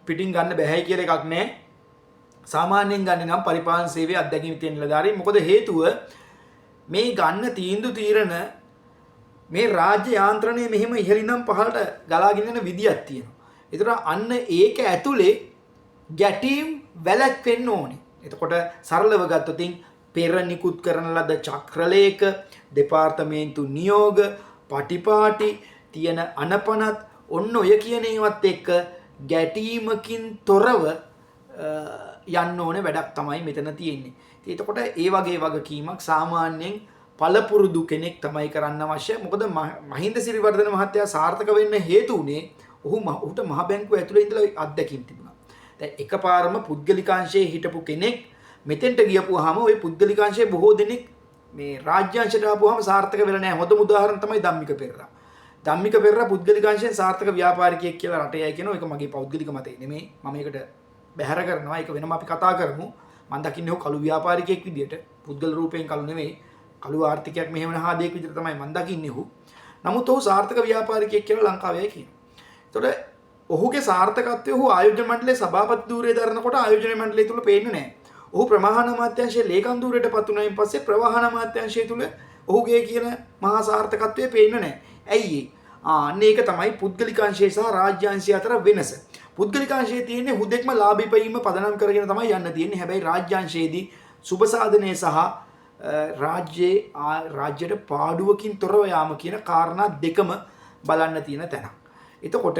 පිටින් ගන්න බැහැ කියලා එකක් නැහැ. සාමාන්‍යයෙන් ගන්න නම් පරිපාලන සේවයේ අධ්‍යක්ෂ තියෙන නිලධාරීන්. මොකද හේතුව මේ ගන්න තීන්දුව తీරන මේ රාජ්‍ය යාන්ත්‍රණය මෙහෙම ඉහළින්නම් පහළට ගලාගෙන යන විදියක් තියෙනවා. ඒතර අන්න ඒක ඇතුලේ ගැටීම් වැළැක්වෙන්න ඕනේ. එතකොට සරලව ගත්තොත් පෙර නිකුත් කරන ලද චක්‍රලේඛ, දෙපාර්තමේන්තු නියෝග, පටිපාටි තියෙන අනපනත් ඔන්න ඔය කියන ඒවත් එක්ක ගැටීමකින් තොරව යන්න ඕනේ වැඩක් තමයි මෙතන තියෙන්නේ. එතකොට ඒ වගේ වගකීමක් සාමාන්‍යයෙන් පළපුරුදු කෙනෙක් තමයි කරන්න අවශ්‍ය. මොකද මහින්ද සිරිවර්ධන මහත්තයා සාර්ථක වෙන්න හේතු උනේ ඔහුට මහ බැංකුව ඇතුලේ ඉඳලා අත්දැකීම් තිබුණා. දැන් එකපාරම පුද්ගලිකාංශයේ හිටපු කෙනෙක් මෙතෙන්ට ගියපුවාම ওই පුද්ගලිකාංශයේ බොහෝ දෙනෙක් මේ රාජ්‍යාංශයට ආපුවාම සාර්ථක වෙලා නැහැ. හොඳම උදාහරණ තමයි ධම්මික පෙරේරා. ධම්මික පෙරේරා පුද්ගලිකාංශයෙන් සාර්ථක ව්‍යාපාරිකයෙක් කියලා රටේ අය කියනවා. ඒක මගේ පෞද්ගලික මතය නෙමෙයි. මම ඒකට බැහැර කරනවා. ඒක වෙනම අපි කතා කරමු. මම දකින්නේ කළු ව්‍යාපාරිකයෙක් විදියට. පුද්ගල රූපයෙන් කළු නෙමෙයි. කළු ආර්ථිකයක් මෙහෙම නහදේක විදිහට තමයි මම දකින්නේ ඔහු. නමුත් ඔහු සාර්ථක ව්‍යාපාරිකයෙක් කියලා ලංකාවේ කියනවා. ඒතකොට ඔහුගේ සාර්ථකත්වය ඔහු ආයෝජන මණ්ඩලයේ සභාපති ධූරය දරනකොට ආයෝජන මණ්ඩලය තුල පේන්නේ නැහැ. ඔහු ප්‍රවාහන අමාත්‍යාංශයේ ලේකම් ධූරයටපත් වුණායින් පස්සේ ප්‍රවාහන අමාත්‍යාංශය තුල ඔහුගේ කියන මහා සාර්ථකත්වය පේන්නේ නැහැ. ඇයි ඒ? අන්න ඒක තමයි පුද්ගලිකාංශය සහ රාජ්‍යාංශය අතර වෙනස. පුද්ගලිකාංශයේ තියෙන්නේ හුදෙක්ම ලාභීපීම පදනම් කරගෙන තමයි යන්න තියෙන්නේ. හැබැයි රාජ්‍යාංශයේදී සුබ සාධනය සහ රාජ්‍යයට පාඩුවකින් තොරව යාම කියන කාරණා දෙකම බලන්න තියෙන තැන. එතකොට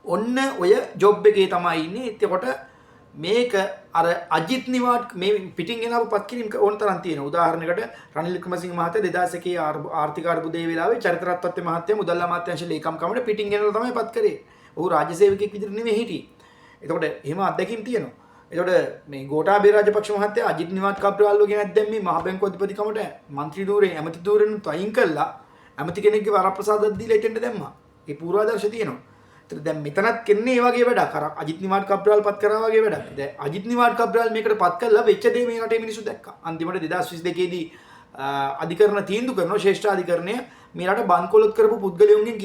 ඔන්න ඔය ජොබ් එකේ තමයි ඉන්නේ. එතකොට මේක අර අජිත් නිවාඩ් මේ පිටින් ගෙනාවු පත් කිරීම ඕන තරම් තියෙනවා. උදාහරණයකට රනිල් වික්‍රමසිංහ මහත්තයා 2001 ආර්ථික අර්බුදයේ වෙලාවේ චරිත රත්නත්‍රේ මහත්තයා මුදල් අමාත්‍යාංශ ලේකම් කමට පිටින් ගෙනලා තමයි පත් කරේ. ඔහු රාජ්‍ය සේවකයෙක් විදිහට නෙමෙයි හිටියේ. එතකොට එහෙම අත්දැකීම් තියෙනවා. එතකොට මේ ගෝඨාභය රාජපක්ෂ මහත්තයා අජිත් නිවාඩ් කබ්‍රාල් වගේ නැත්නම් මේ මහ බැංකුව අධිපති කමට മന്ത്രി ධූරයෙන් ඇමති ධූරයෙන් තයින් කළා ඇමති කෙනෙක්ගේ වරප්‍රසාදයක් දීලා එතෙන්ට දැම්මා. ඒ පූර්වාදර්ශ තියෙනවා. ඒතර දැන් මෙතනත් කෙන්නේ මේ වගේ වැඩක්. අර අජිත් නිවාඩ් කබ්‍රාල් පත් කරා වගේ වැඩක්. දැන් අජිත් නිවාඩ් කබ්‍රාල් මේකට පත් කළා වෙච්ච දේ මේ රටේ මිනිස්සු දැක්කා. අන්තිමට 2022 දී අධිකරණ තීන්දුව කරනවා ශ්‍රේෂ්ඨ අධිකරණය මේ රට බන්කොලොත් කරපු පුද්ගලයන්ගෙන්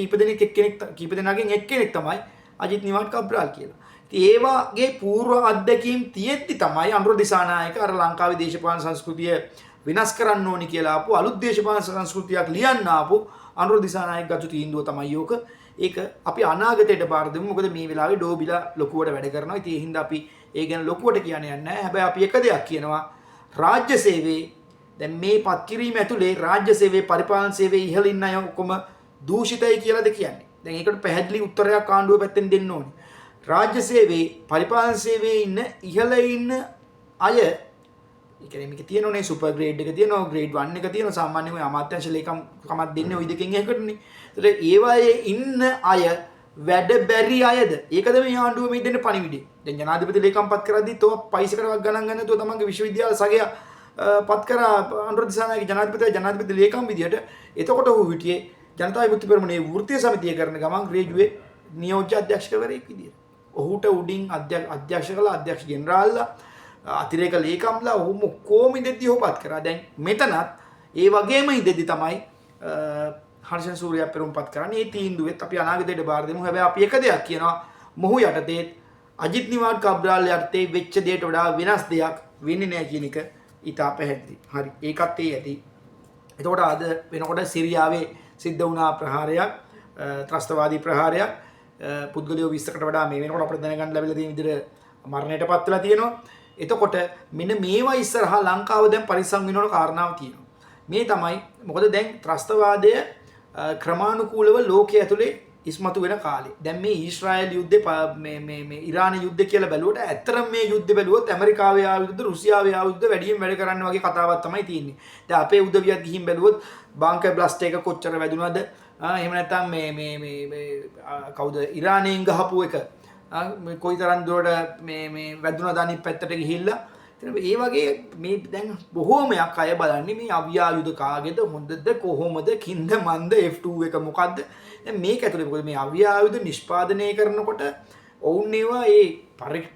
කීප දෙනාගෙන් එක්කෙනෙක් තමයි අජිත් නිවාඩ් කබ්‍රාල් කියලා. ඉතින් ඒ වගේ පූර්ව අත්දැකීම් තියෙද්දි තමයි අනුර දිසානායක අර ලංකාවේ දේශපාලන සංස්කෘතිය විනාශ කරන්න ඕනි කියලා ආපු අලුත් දේශපාලන සංස්කෘතියක් ලියන්න ආපු අනුර දිසානායක ගත්තු තීන්දුව තමයි යෝක. ඒක අපි අනාගතයට බාර දෙමු. මොකද මේ වෙලාවේ ඩෝබිලා ලොකුවට වැඩ කරනවා. ඉතින් ඒ හින්දා අපි ඒ ගැන ලොකුවට කියන්නේ නැහැ. හැබැයි අපි එක දෙයක් කියනවා. රාජ්‍ය සේවයේ දැන් මේ පත් කිරීම ඇතුලේ රාජ්‍ය සේවයේ පරිපාලන සේවයේ ඉහළ ඉන්න අය ඔක්කොම දූෂිතයි කියලාද කියන්නේ. දැන් ඒකට පැහැදිලි උත්තරයක් ආණ්ඩුව පැත්තෙන් දෙන්න ඕනේ. රාජ්‍ය සේවයේ පරිපාලන සේවයේ ඉන්න ඉහළ ඉන්න අය ඒ කියන්නේ මේක තියෙනෝනේ සුපර් ග්‍රේඩ් එක තියෙනවා ග්‍රේඩ් 1 එක තියෙනවා සාමාන්‍යයෙන් ඔය අමාත්‍යාංශ ලේකම් කමක් දෙන්නේ ওই දෙකෙන් එකකටනේ. ඒතර ඒ වගේ ඉන්න අය වැඩ බැරි අයද? ඒකද මේ ආණ්ඩුව මේ දෙන්න පණිවිඩය. දැන් ජනාධිපති ලේකම්පත් කරද්දි තෝ පයිසකටවත් ගණන් ගන්න තෝ තමන්ගේ විශ්වවිද්‍යාල සගය පත් කරා අනුර දිසානායක ජනාධිපති ලේකම් විදියට. එතකොට ඔහු හිටියේ ජනතා විමුක්ති පෙරමුණේ වෘත්තීය සමිතිය කරන ගමන් ග්‍රේජුවේ නියෝජ්‍ය අධ්‍යක්ෂකවරයෙක් විදියට. ඔහුට උඩින් අධ්‍යක්ෂ කළා අධ්‍යක්ෂ ජෙනරාල්ලා අතිරේක ලේකම්ලා ඔහුම කොහොම ඉඳෙද්දි ඔහු පත් කරා. දැන් මෙතනත් ඒ වගේම ඉඳෙද්දි තමයි හර්ෂන් සූර්යා පෙරමුණපත් කරන්නේ. මේ තීන්දුවෙත් අපි අනාගතයට බාර දෙමු. හැබැයි අපි එක දෙයක් කියනවා මොහු යටතේ අජිත් නිවාඩ් කබ්‍රාල් යටතේ වෙච්ච දෙයට වඩා වෙනස් දෙයක් වෙන්නේ නැහැ කියන එක ඉතා පැහැදිලි. හරි ඒකත් ඒ ඇති. එතකොට අද වෙනකොට සිරියාවේ සිද්ධ වුණා ප්‍රහාරයක් ත්‍රස්තවාදී ප්‍රහාරයක් පුද්ගලයෝ 20කට වඩා මේ වෙනකොට අපිට දැනගන්න ලැබිලා තියෙන විදිහට මරණයටපත් වෙලා තියෙනවා. එතකොට මෙන්න මේවා ඉස්සරහා ලංකාව දැන් පරිස්සම් වෙන ඕන කාරණාවක් තියෙනවා. මේ තමයි මොකද දැන් ත්‍රස්තවාදය ක්‍රමානුකූලව ලෝකයේ ඇතුලේ ඉස්මතු වෙන කාලේ. දැන් මේ ඊශ්‍රායල් යුද්ධේ මේ ඉරාන යුද්ධ කියලා බැලුවට ඇත්තටම මේ යුද්ධ බැලුවොත් ඇමරිකාවේ ආයුධ රුසියාවේ ආයුධ වැඩියෙන් වැඩ කරන්න වගේ කතාවක් තමයි තියෙන්නේ. දැන් අපේ උදවියත් ගිහින් බැලුවොත් බංකර් බ්ලාස්ට් එක කොච්චර වැදුනද? එහෙම නැත්නම් මේ කවුද ඉරානයෙන් ගහපු එක කොයිතරම් දුරට මේ වැදුනද අනිත් පැත්තට ගිහිල්ලා. ඒ වගේ මේ දැන් බොහෝමයක් අය බලන්නේ මේ අවියායුධ කාගේද හොඳද කොහොමද කින්ද මන්ද F2 එක මොකද්ද? දැන් මේක ඇතුලේ මොකද මේ අවියායුධ නිෂ්පාදනය කරනකොට ඔවුන් ඒවා ඒ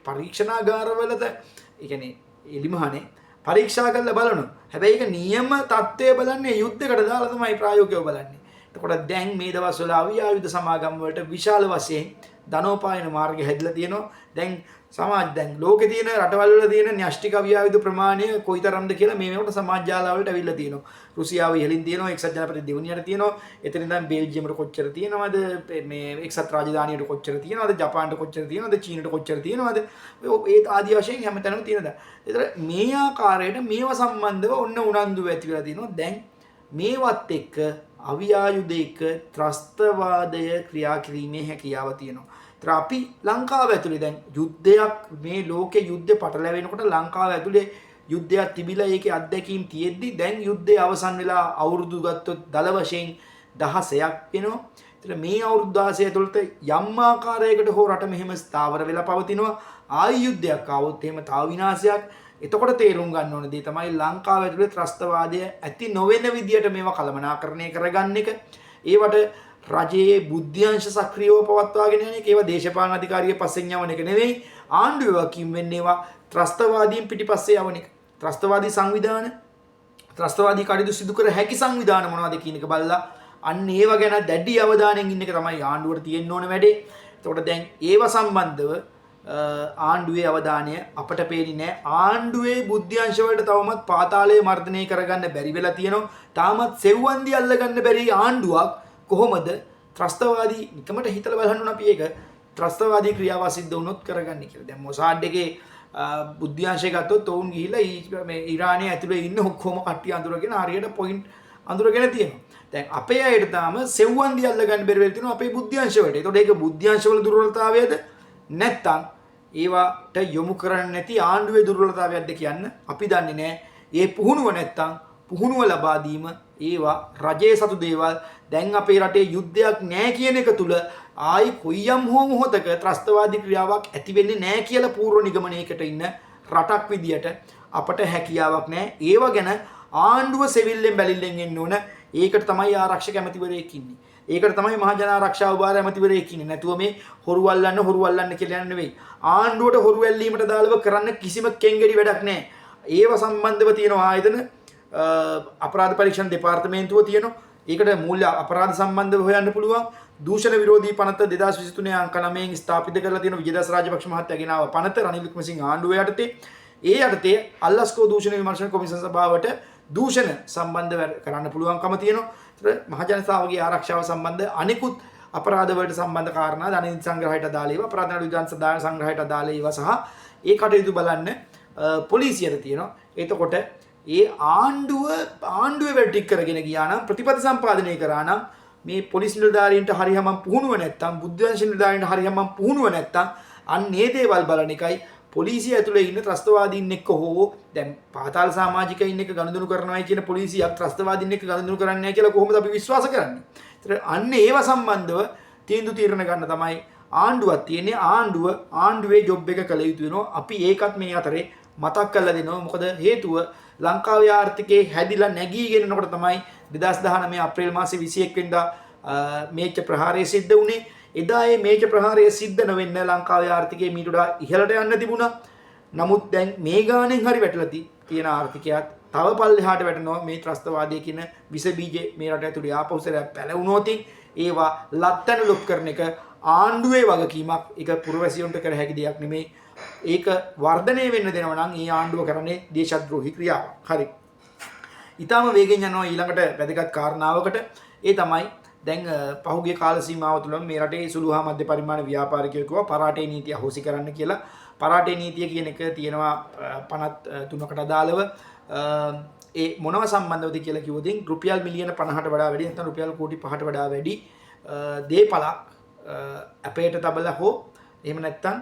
පරීක්ෂණාගාරවලද ඒ කියන්නේ එලිමහනේ පරීක්ෂා කරලා බලනවා. හැබැයි ඒක නියම தත්ත්වය බලන්නේ යුද්ධයකට දාලා තමයි ප්‍රායෝගිකව බලන්නේ. එතකොට දැන් මේ දවස්වල අවියායුධ සමාගම් වලට විශාල වශයෙන් ධනෝපායන මාර්ගය හැදිලා තියෙනවා. දැන් සමාජ දැන් ලෝකේ තියෙන රටවල් වල තියෙන න්‍යෂ්ටික අවියායුධ ප්‍රමාණය කොයිතරම්ද කියලා මේ වෙනකොට සමාජ ජාල වලට අවිල්ලා තියෙනවා. රුසියාව ඉහළින් තියෙනවා, එක්සත් ජනපද දෙවනියට තියෙනවා. එතන ඉඳන් බෙල්ජියමට කොච්චර තියෙනවද? මේ එක්සත් රාජධානියට කොච්චර තියෙනවද? ජපාන්ට කොච්චර තියෙනවද? චීනට කොච්චර තියෙනවද? ඒ ආදී වශයෙන් හැමතැනම තියෙනවා. ඒතර මේ ආකාරයට මේව සම්බන්ධව ඔන්න උනන්දු ඇති වෙලා තියෙනවා. දැන් මේවත් එක්ක අවියායුධයක ත්‍රස්තවාදය ක්‍රියා කිරීමේ හැකියාව තියෙනවා. ඒතර අපි ලංකාව ඇතුලේ දැන් යුද්ධයක් මේ ලෝකේ යුද්ධ පටලැවෙනකොට ලංකාව ඇතුලේ යුද්ධයක් තිබිලා ඒකේ අත්දැකීම් තියෙද්දි දැන් යුද්ධය අවසන් වෙලා අවුරුදු ගත්තොත් දල වශයෙන් 16ක් වෙනවා. ඒතර මේ අවුරුදු 16 ඇතුළත යම් ආකාරයකට හෝ රට මෙහෙම ස්ථාවර වෙලා පවතිනවා. ආයි යුද්ධයක් ආවොත් එහෙම තව විනාශයක්. එතකොට තේරුම් ගන්න ඕන දේ තමයි ලංකාව ඇතුලේ ත්‍රස්තවාදය ඇති නොවන විදියට මේවා කළමනාකරණය කරගන්න එක. ඒවට රජයේ බුද්ධ්‍යංශ සක්‍රියව පවත්වාගෙන යන එක. ඒවා දේශපාලන අධිකාරිය පස්සෙන් යවන එක නෙවෙයි. ආණ්ඩුවේ වකින් වෙන්නේ ඒවා ත්‍රස්තවාදීන් පිටිපස්සේ යවන එක. ත්‍රස්තවාදී සංවිධාන ත්‍රස්තවාදී කටයුතු සිදු කර හැකි සංවිධාන මොනවද කියන එක බලලා අන්න ඒව ගැන දැඩි අවධානයෙන් ඉන්න එක තමයි ආණ්ඩුවට තියෙන්න ඕන වැඩේ. එතකොට දැන් ඒව සම්බන්ධව ආණ්ඩුවේ අවධානය අපට පේන්නේ නැහැ. ආණ්ඩුවේ බුද්ධ්‍යංශ වලට තවමත් පාතාලයේ මර්ධනය කරගන්න බැරි වෙලා තියෙනවා. තාමත් සෙව්වන්දි අල්ලගන්න බැරි ආණ්ඩුවක් කොහොමද ත්‍රස්තවාදී නිකමට හිතලා බලන්න ඕන අපි ඒක ත්‍රස්තවාදී ක්‍රියාව සිද්ධ වුණොත් කරගන්නේ කියලා. දැන් මොසාඩ් එකේ බුද්ධ්‍යංශය ගත්තොත් ඔවුන් ගිහිල්ලා මේ ඉරානයේ ඇතුලේ ඉන්න ඔක්කොම කට්ටිය අඳුරගෙන හරියට පොයින්ට් අඳුරගෙන තියෙනවා. දැන් අපේ අයට තාම සෙව්වන්දි අල්ල ගන්න බැරි වෙලා තියෙනවා අපේ බුද්ධ්‍යංශ වලට. ඒතකොට ඒක බුද්ධ්‍යංශ වල දුර්වලතාවයද නැත්නම් ඒවට යොමු කරන්නේ නැති ආණ්ඩුවේ දුර්වලතාවයක්ද කියන්න අපි දන්නේ නැහැ. ඒ පුහුණුව නැත්නම් පුහුණුව ලබා දීම ඒවා රජයේ සතු දේවල් දැන් අපේ රටේ යුද්ධයක් නැහැ කියන එක තුල ආයි කොයියම් හෝ මොහොතක ත්‍රස්තවාදී ක්‍රියාවක් ඇති වෙන්නේ නැහැ කියලා පූර්ව නිගමනයකට ඉන්න රටක් විදියට අපට හැකියාවක් නැහැ. ඒව ගැන ආණ්ඩුව සෙවිල්ලෙන් බැලිල්ලෙන් එන්න ඕන. ඒකට තමයි ආරක්ෂක ඇමතිවරයෙක් ඉන්නේ. ඒකට තමයි මහා ජන ආරක්ෂාව භාර ඇමතිවරයෙක් ඉන්නේ. නැතුව මේ හොරු අල්ලන්න කියලා යන්නේ නෙවෙයි. ආණ්ඩුවට හොරු ඇල්ලීමට දාලව කරන්න කිසිම කෙන්ගෙඩි වැඩක් නැහැ. ඒව සම්බන්ධව තියෙන ආයතන අපරාධ පරීක්ෂණ දෙපාර්තමේන්තුව තියෙනවා. ඒකට මූල්‍ය අපරාධ සම්බන්ධව හොයන්න පුළුවන්. දූෂණ විරෝධී පනත 2023 අංක 9න් ස්ථාපිත කරලා තියෙන විජේදාස රාජපක්ෂ මහත්තයා ගෙනාව පනත රනිල් වික්‍රමසිංහ ආණ්ඩුව යටතේ ඒ යටතේ අල්ලස්කෝ දූෂණ විමර්ශන කොමිසම සභාවට දූෂණ සම්බන්ධව කරන්න පුළුවන්කම තියෙනවා. ඒතර මහ ජනතාවගේ ආරක්ෂාව සම්බන්ධ අනිකුත් අපරාධ වලට සම්බන්ධ කාරණා ධන සංග්‍රහයට අදාළ ඒවා අපරාධ නඩු විධාන සදාන සංග්‍රහයට අදාළ ඒවා සහ ඒ කටයුතු බලන්න පොලිසියට තියෙනවා. එතකොට ඒ ආණ්ඩුවේ වැඩ ටික කරගෙන ගියා නම් ප්‍රතිපද සම්පාදනය කරා නම් මේ පොලිස් නිලධාරීන්ට හරියම පුහුණුව නැත්තම් බුද්ධාංශ නිලධාරීන්ට හරියම පුහුණුව නැත්තම් අන්න ඒ දේවල් බලන එකයි පොලිසිය ඇතුලේ ඉන්න ත්‍රස්තවාදීන් එක්ක හෝ දැන් පාතාල සමාජිකයින් එක්ක ගනුදෙනු කරනවායි කියන පොලිසියක් ත්‍රස්තවාදීන් එක්ක ගනුදෙනු කරන්නේ නැහැ කියලා කොහොමද අපි විශ්වාස කරන්නේ? ඒතර අන්න ඒව සම්බන්ධව තීන්දුව తీරන ගන්න තමයි ආණ්ඩුවක් තියෙන්නේ. ආණ්ඩුවේ ජොබ් එක කළ යුතු වෙනවා. අපි ඒකත් මේ අතරේ මතක් කරලා දෙනවා. මොකද හේතුව ලංකාවේ ආර්ථිකයේ හැදිලා නැගීගෙන යනකොට තමයි 2019 අප්‍රේල් මාසේ 21 වෙනිදා මේච ප්‍රහාරය සිද්ධ වුණේ. එදා මේ මේච ප්‍රහාරය සිද්ධ නොවෙන්න ලංකාවේ ආර්ථිකය මීට වඩා ඉහළට යන්න තිබුණා. නමුත් දැන් මේ ගානෙන් හරි වැටලා තියෙන ආර්ථිකයත් තව පල්ලෙහාට වැටෙනවා මේ ත්‍රස්තවාදයේ කියන විස බීජ මේ රට ඇතුලේ ආපෞසරයක් පැලවුණොත් ඒවා ලත්තන ලොප් කරන එක ආණ්ඩුවේ වගකීමක්. ඒක පුරවැසියන්ට කර හැකි දෙයක් නෙමෙයි. ඒක වර්ධනය වෙන්න දෙනවා නම් ඒ ආණ්ඩුව කරන්නේ දේශද්‍රෝහී ක්‍රියාවක්. හරි. ඊටම වේගෙන් යනවා ඊළඟට වැදගත් කාරණාවකට. ඒ තමයි දැන් පහුගිය කාල සීමාව තුළ මේ රටේ සුළු හා මධ්‍ය පරිමාණ ව්‍යාපාරිකයෝ කිව්වා පරාටේ නීතිය අහෝසි කරන්න කියලා. පරාටේ නීතිය කියන එක තියෙනවා පනත් තුනකට අදාළව. ඒ මොනව සම්බන්ධවද කියලා කිව්වොත් රුපියල් මිලියන 50ට වඩා වැඩි නැත්නම් රුපියල් කෝටි 5ට වඩා වැඩි දේපලක් අපේට තබලා හෝ එහෙම නැත්නම්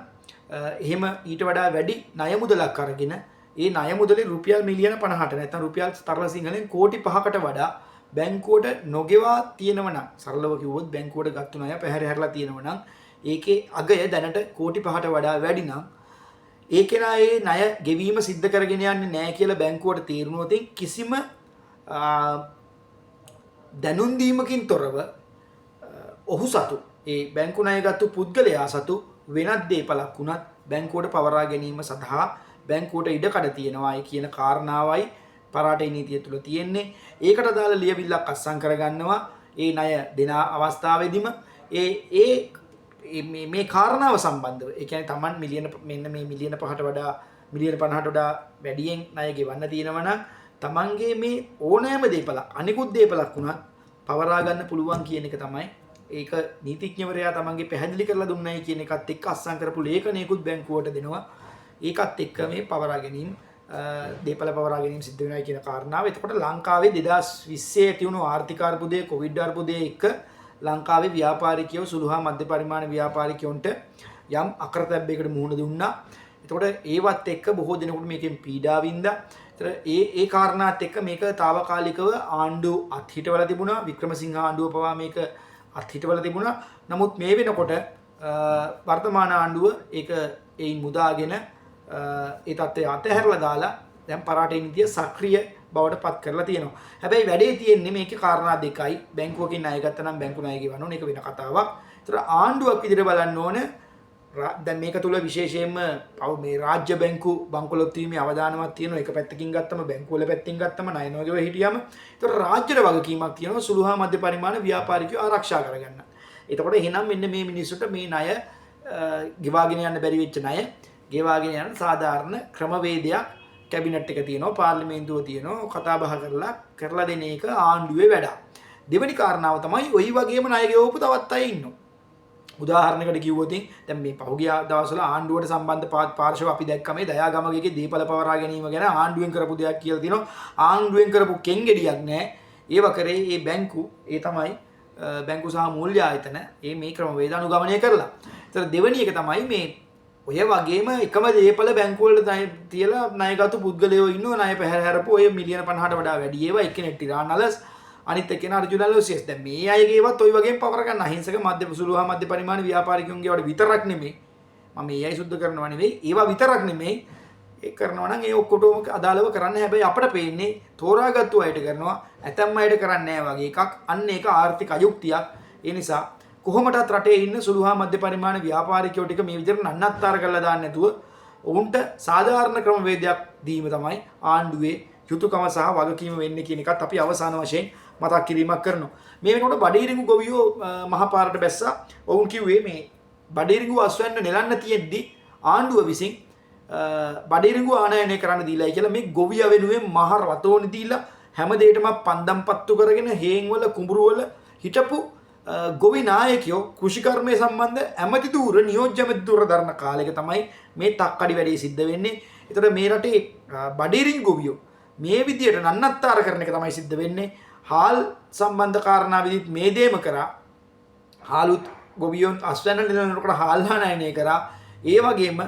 එහෙම ඊට වඩා වැඩි ණය මුදලක් අරගෙන ඒ ණය මුදලේ රුපියල් මිලියන 50ට නැත්නම් රුපියල් තරල සිංහලෙන් කෝටි 5කට වඩා බැංකුවට නොගෙවා තියෙනව නම් සරලව කිව්වොත් බැංකුවට ගත්තු ණය පැහැර හැරලා තියෙනව නම් ඒකේ අගය දැනට කෝටි 5ට වඩා වැඩි නම් ඒ කෙනා ඒ ණය ගෙවීම සිද්ධ කරගෙන යන්නේ නැහැ කියලා බැංකුවට තීරණුවොත් කිසිම දැනුම් දීමකින් තොරව ඔහු සතු ඒ බැංකු ණය ගත්තු පුද්ගලයා සතු වෙනත් දේපලක් වුණත් බැංකුවට පවරා ගැනීම සඳහා බැංකුවට ඉඩකඩ තියෙනවායි කියන කාරණාවයි පරාටේ නීතිය තුල තියෙන්නේ. ඒකට අදාළ ලියවිල්ලක් අත්සන් කරගන්නවා ඒ ණය දෙන අවස්ථාවේදීම මේ කාරණාව සම්බන්ධව. ඒ කියන්නේ Taman මෙන්න මේ මිලියන 5ට වඩා මිලියන 50ට වඩා වැඩියෙන් ණය ගෙවන්න තියෙනවා නම් Tamanගේ මේ ඕනෑම දේපලක් අනිකුත් දේපලක් වුණත් පවරා ගන්න පුළුවන් කියන එක තමයි ඒක නීතිඥවරයා තමන්ගේ පැහැදිලි කරලා දුන්නයි කියන එකත් එක්ක අත්සන් කරපු ලේඛනයකුත් බැංකුවට දෙනවා. ඒකත් එක්ක මේ පවරා ගැනීම දේපල පවරා ගැනීම සිද්ධ වෙනවා කියන කාරණාව. එතකොට ලංකාවේ 2020 ඇති වුණු ආර්ථික අර්බුදයේ කොවිඩ් අර්බුදයේ එක්ක ලංකාවේ ව්‍යාපාරිකයෝ සුළු හා මධ්‍ය පරිමාණ ව්‍යාපාරිකයන්ට යම් අකරතැබ්බයකට මුහුණ දුන්නා. එතකොට ඒවත් එක්ක බොහෝ දෙනෙකුට මේකෙන් පීඩා වින්දා. ඒ කාරණාත් එක්ක මේක తాවකාලිකව ආණ්ඩුව අත්හිටවල තිබුණා. වික්‍රමසිංහ ආණ්ඩුව පවා මේක අත්හිටවල තිබුණා. නමුත් මේ වෙනකොට වර්තමාන ආණ්ඩුව ඒක එයින් මුදාගෙන ඒ තත්ත්වය අතහැරලා දාලා දැන් පරාටේ නීතිය සක්‍රිය බවට පත් කරලා තියෙනවා. හැබැයි වැඩේ තියෙන්නේ මේකේ කාරණා දෙකයි. බැංකුවකින් ණය ගත්තා නම් බැංකු ණය ගෙවන්න ඕනේ. ඒක වෙන කතාවක්. ඒතර ආණ්ඩුවක් විදිහට බලන්න ඕනේ. දැන් මේක තුල විශේෂයෙන්ම මේ රාජ්‍ය බැංකු බංකොලොත් වීමේ අවදානමක් තියෙනවා. එක පැත්තකින් ගත්තම බැංකුවල පැත්තෙන් ගත්තම ණය නොගෙව හිටියම ඒතර රාජ්‍යයට වගකීමක් තියෙනවා සුළු හා මධ්‍ය පරිමාණ ව්‍යාපාරිකයෝ ආරක්ෂා කරගන්න. එතකොට එහෙනම් මෙන්න මේ මිනිස්සුන්ට මේ ණය ගෙවාගෙන යන්න බැරි වෙච්ච ණය ගෙවාගෙන යන සාධාරණ ක්‍රමවේදයක් කැබිනට් එක තියෙනවා, පාර්ලිමේන්තුව තියෙනවා, කතා බහ කරලා දෙන එක ආණ්ඩුවේ වැඩක්. දෙවෙනි කාරණාව තමයි ওই වගේම ණය ගෙවපු තවත් අය ඉන්නවා. උදාහරණයකට කිව්වොත් දැන් මේ පහුගිය දවස්වල ආණ්ඩුවට සම්බන්ධ පාර්ශව අපි දැක්කම මේ දයාගමගේ දීපල පවරා ගැනීම ගැන ආණ්ඩුවෙන් කරපු දෙයක් කියලා තියෙනවා. ආණ්ඩුවෙන් කරපු කෙන්ගෙඩියක් නෑ. ඒව කරේ ඒ බැංකු ඒ තමයි බැංකු සහ මූල්‍ය ආයතන මේ ක්‍රමවේද අනුගමනය කරලා. ඒතර දෙවෙනි එක තමයි මේ ඔය වගේම එකම දේපල බැංකු වල තියලා ණයගත්තු පුද්ගලයෝ ඉන්නවා ණය පැහැර හැරපු ඔය මිලියන 50ට වඩා වැඩි ඒවා එක්කෙනෙක් ටිරානලස් අනිත් එක්කෙනා අර්ජුන ලෝසියස්. දැන් මේ අයගේවත් ওই වගේම පවර ගන්න අහිංසක මධ්‍ය සුළු හා මධ්‍ය පරිමාණ ව්‍යාපාරිකයන්ගේ වල විතරක් නෙමෙයි. මම මේ අය සුද්ධ කරනවා නෙවෙයි. ඒවා විතරක් නෙමෙයි. ඒ කරනවා නම් ඒ ඔක්කොටම අදාළව කරන්න. හැබැයි අපිට පේන්නේ තෝරාගත්තු අයට කරනවා ඇතැම් අයට කරන්නේ නැහැ වගේ එකක්. අන්න ඒක ආර්ථික අයුක්තියක්. ඒ නිසා කොහොමටත් රටේ ඉන්න සුළු හා මධ්‍ය පරිමාණ ව්‍යාපාරිකයෝ ටික මේ විදිහට නන්නත්තර කරලා දාන්න නැතුව ඔවුන්ට සාධාරණ ක්‍රමවේදයක් දීම තමයි ආණ්ඩුවේ යුතුයකම සහ වගකීම වෙන්නේ කියන එකත් අපි අවසාන වශයෙන් මතක් කිරීමක් කරනවා. මේ වෙනකොට බඩේරිඟු ගොවියෝ මහපාරට බැස්සා. ඔවුන් කිව්වේ මේ බඩේරිඟු අස්වැන්න නෙලන්න තියෙද්දි ආණ්ඩුව විසින් බඩේරිඟු ආනයනය කරන්න දීලායි කියලා මේ ගොවියා වෙනුවෙන් මහ රතෝනි දීලා හැම දෙයකම පන්දම් පත්තු කරගෙන හේන් වල කුඹුරු වල හිටපු ගොවි නායකයෝ කෘෂිකර්මයේ සම්බන්ධ ඇමති ධූර නියෝජ්‍ය ඇමති ධූර දරන කාලයක තමයි මේ තක්කඩි වැඩේ සිද්ධ වෙන්නේ. ඒතර මේ රටේ බඩේරිඟු ගොවියෝ මේ විදියට නන්නත්තර කරන එක තමයි සිද්ධ වෙන්නේ. හාල් සම්බන්ධ කාරණා විදිහට මේ දේම කරා. හාලුත් ගොවියොන් අස්වැන්න නිලනකොට හාල් නායනය කරා. ඒ වගේම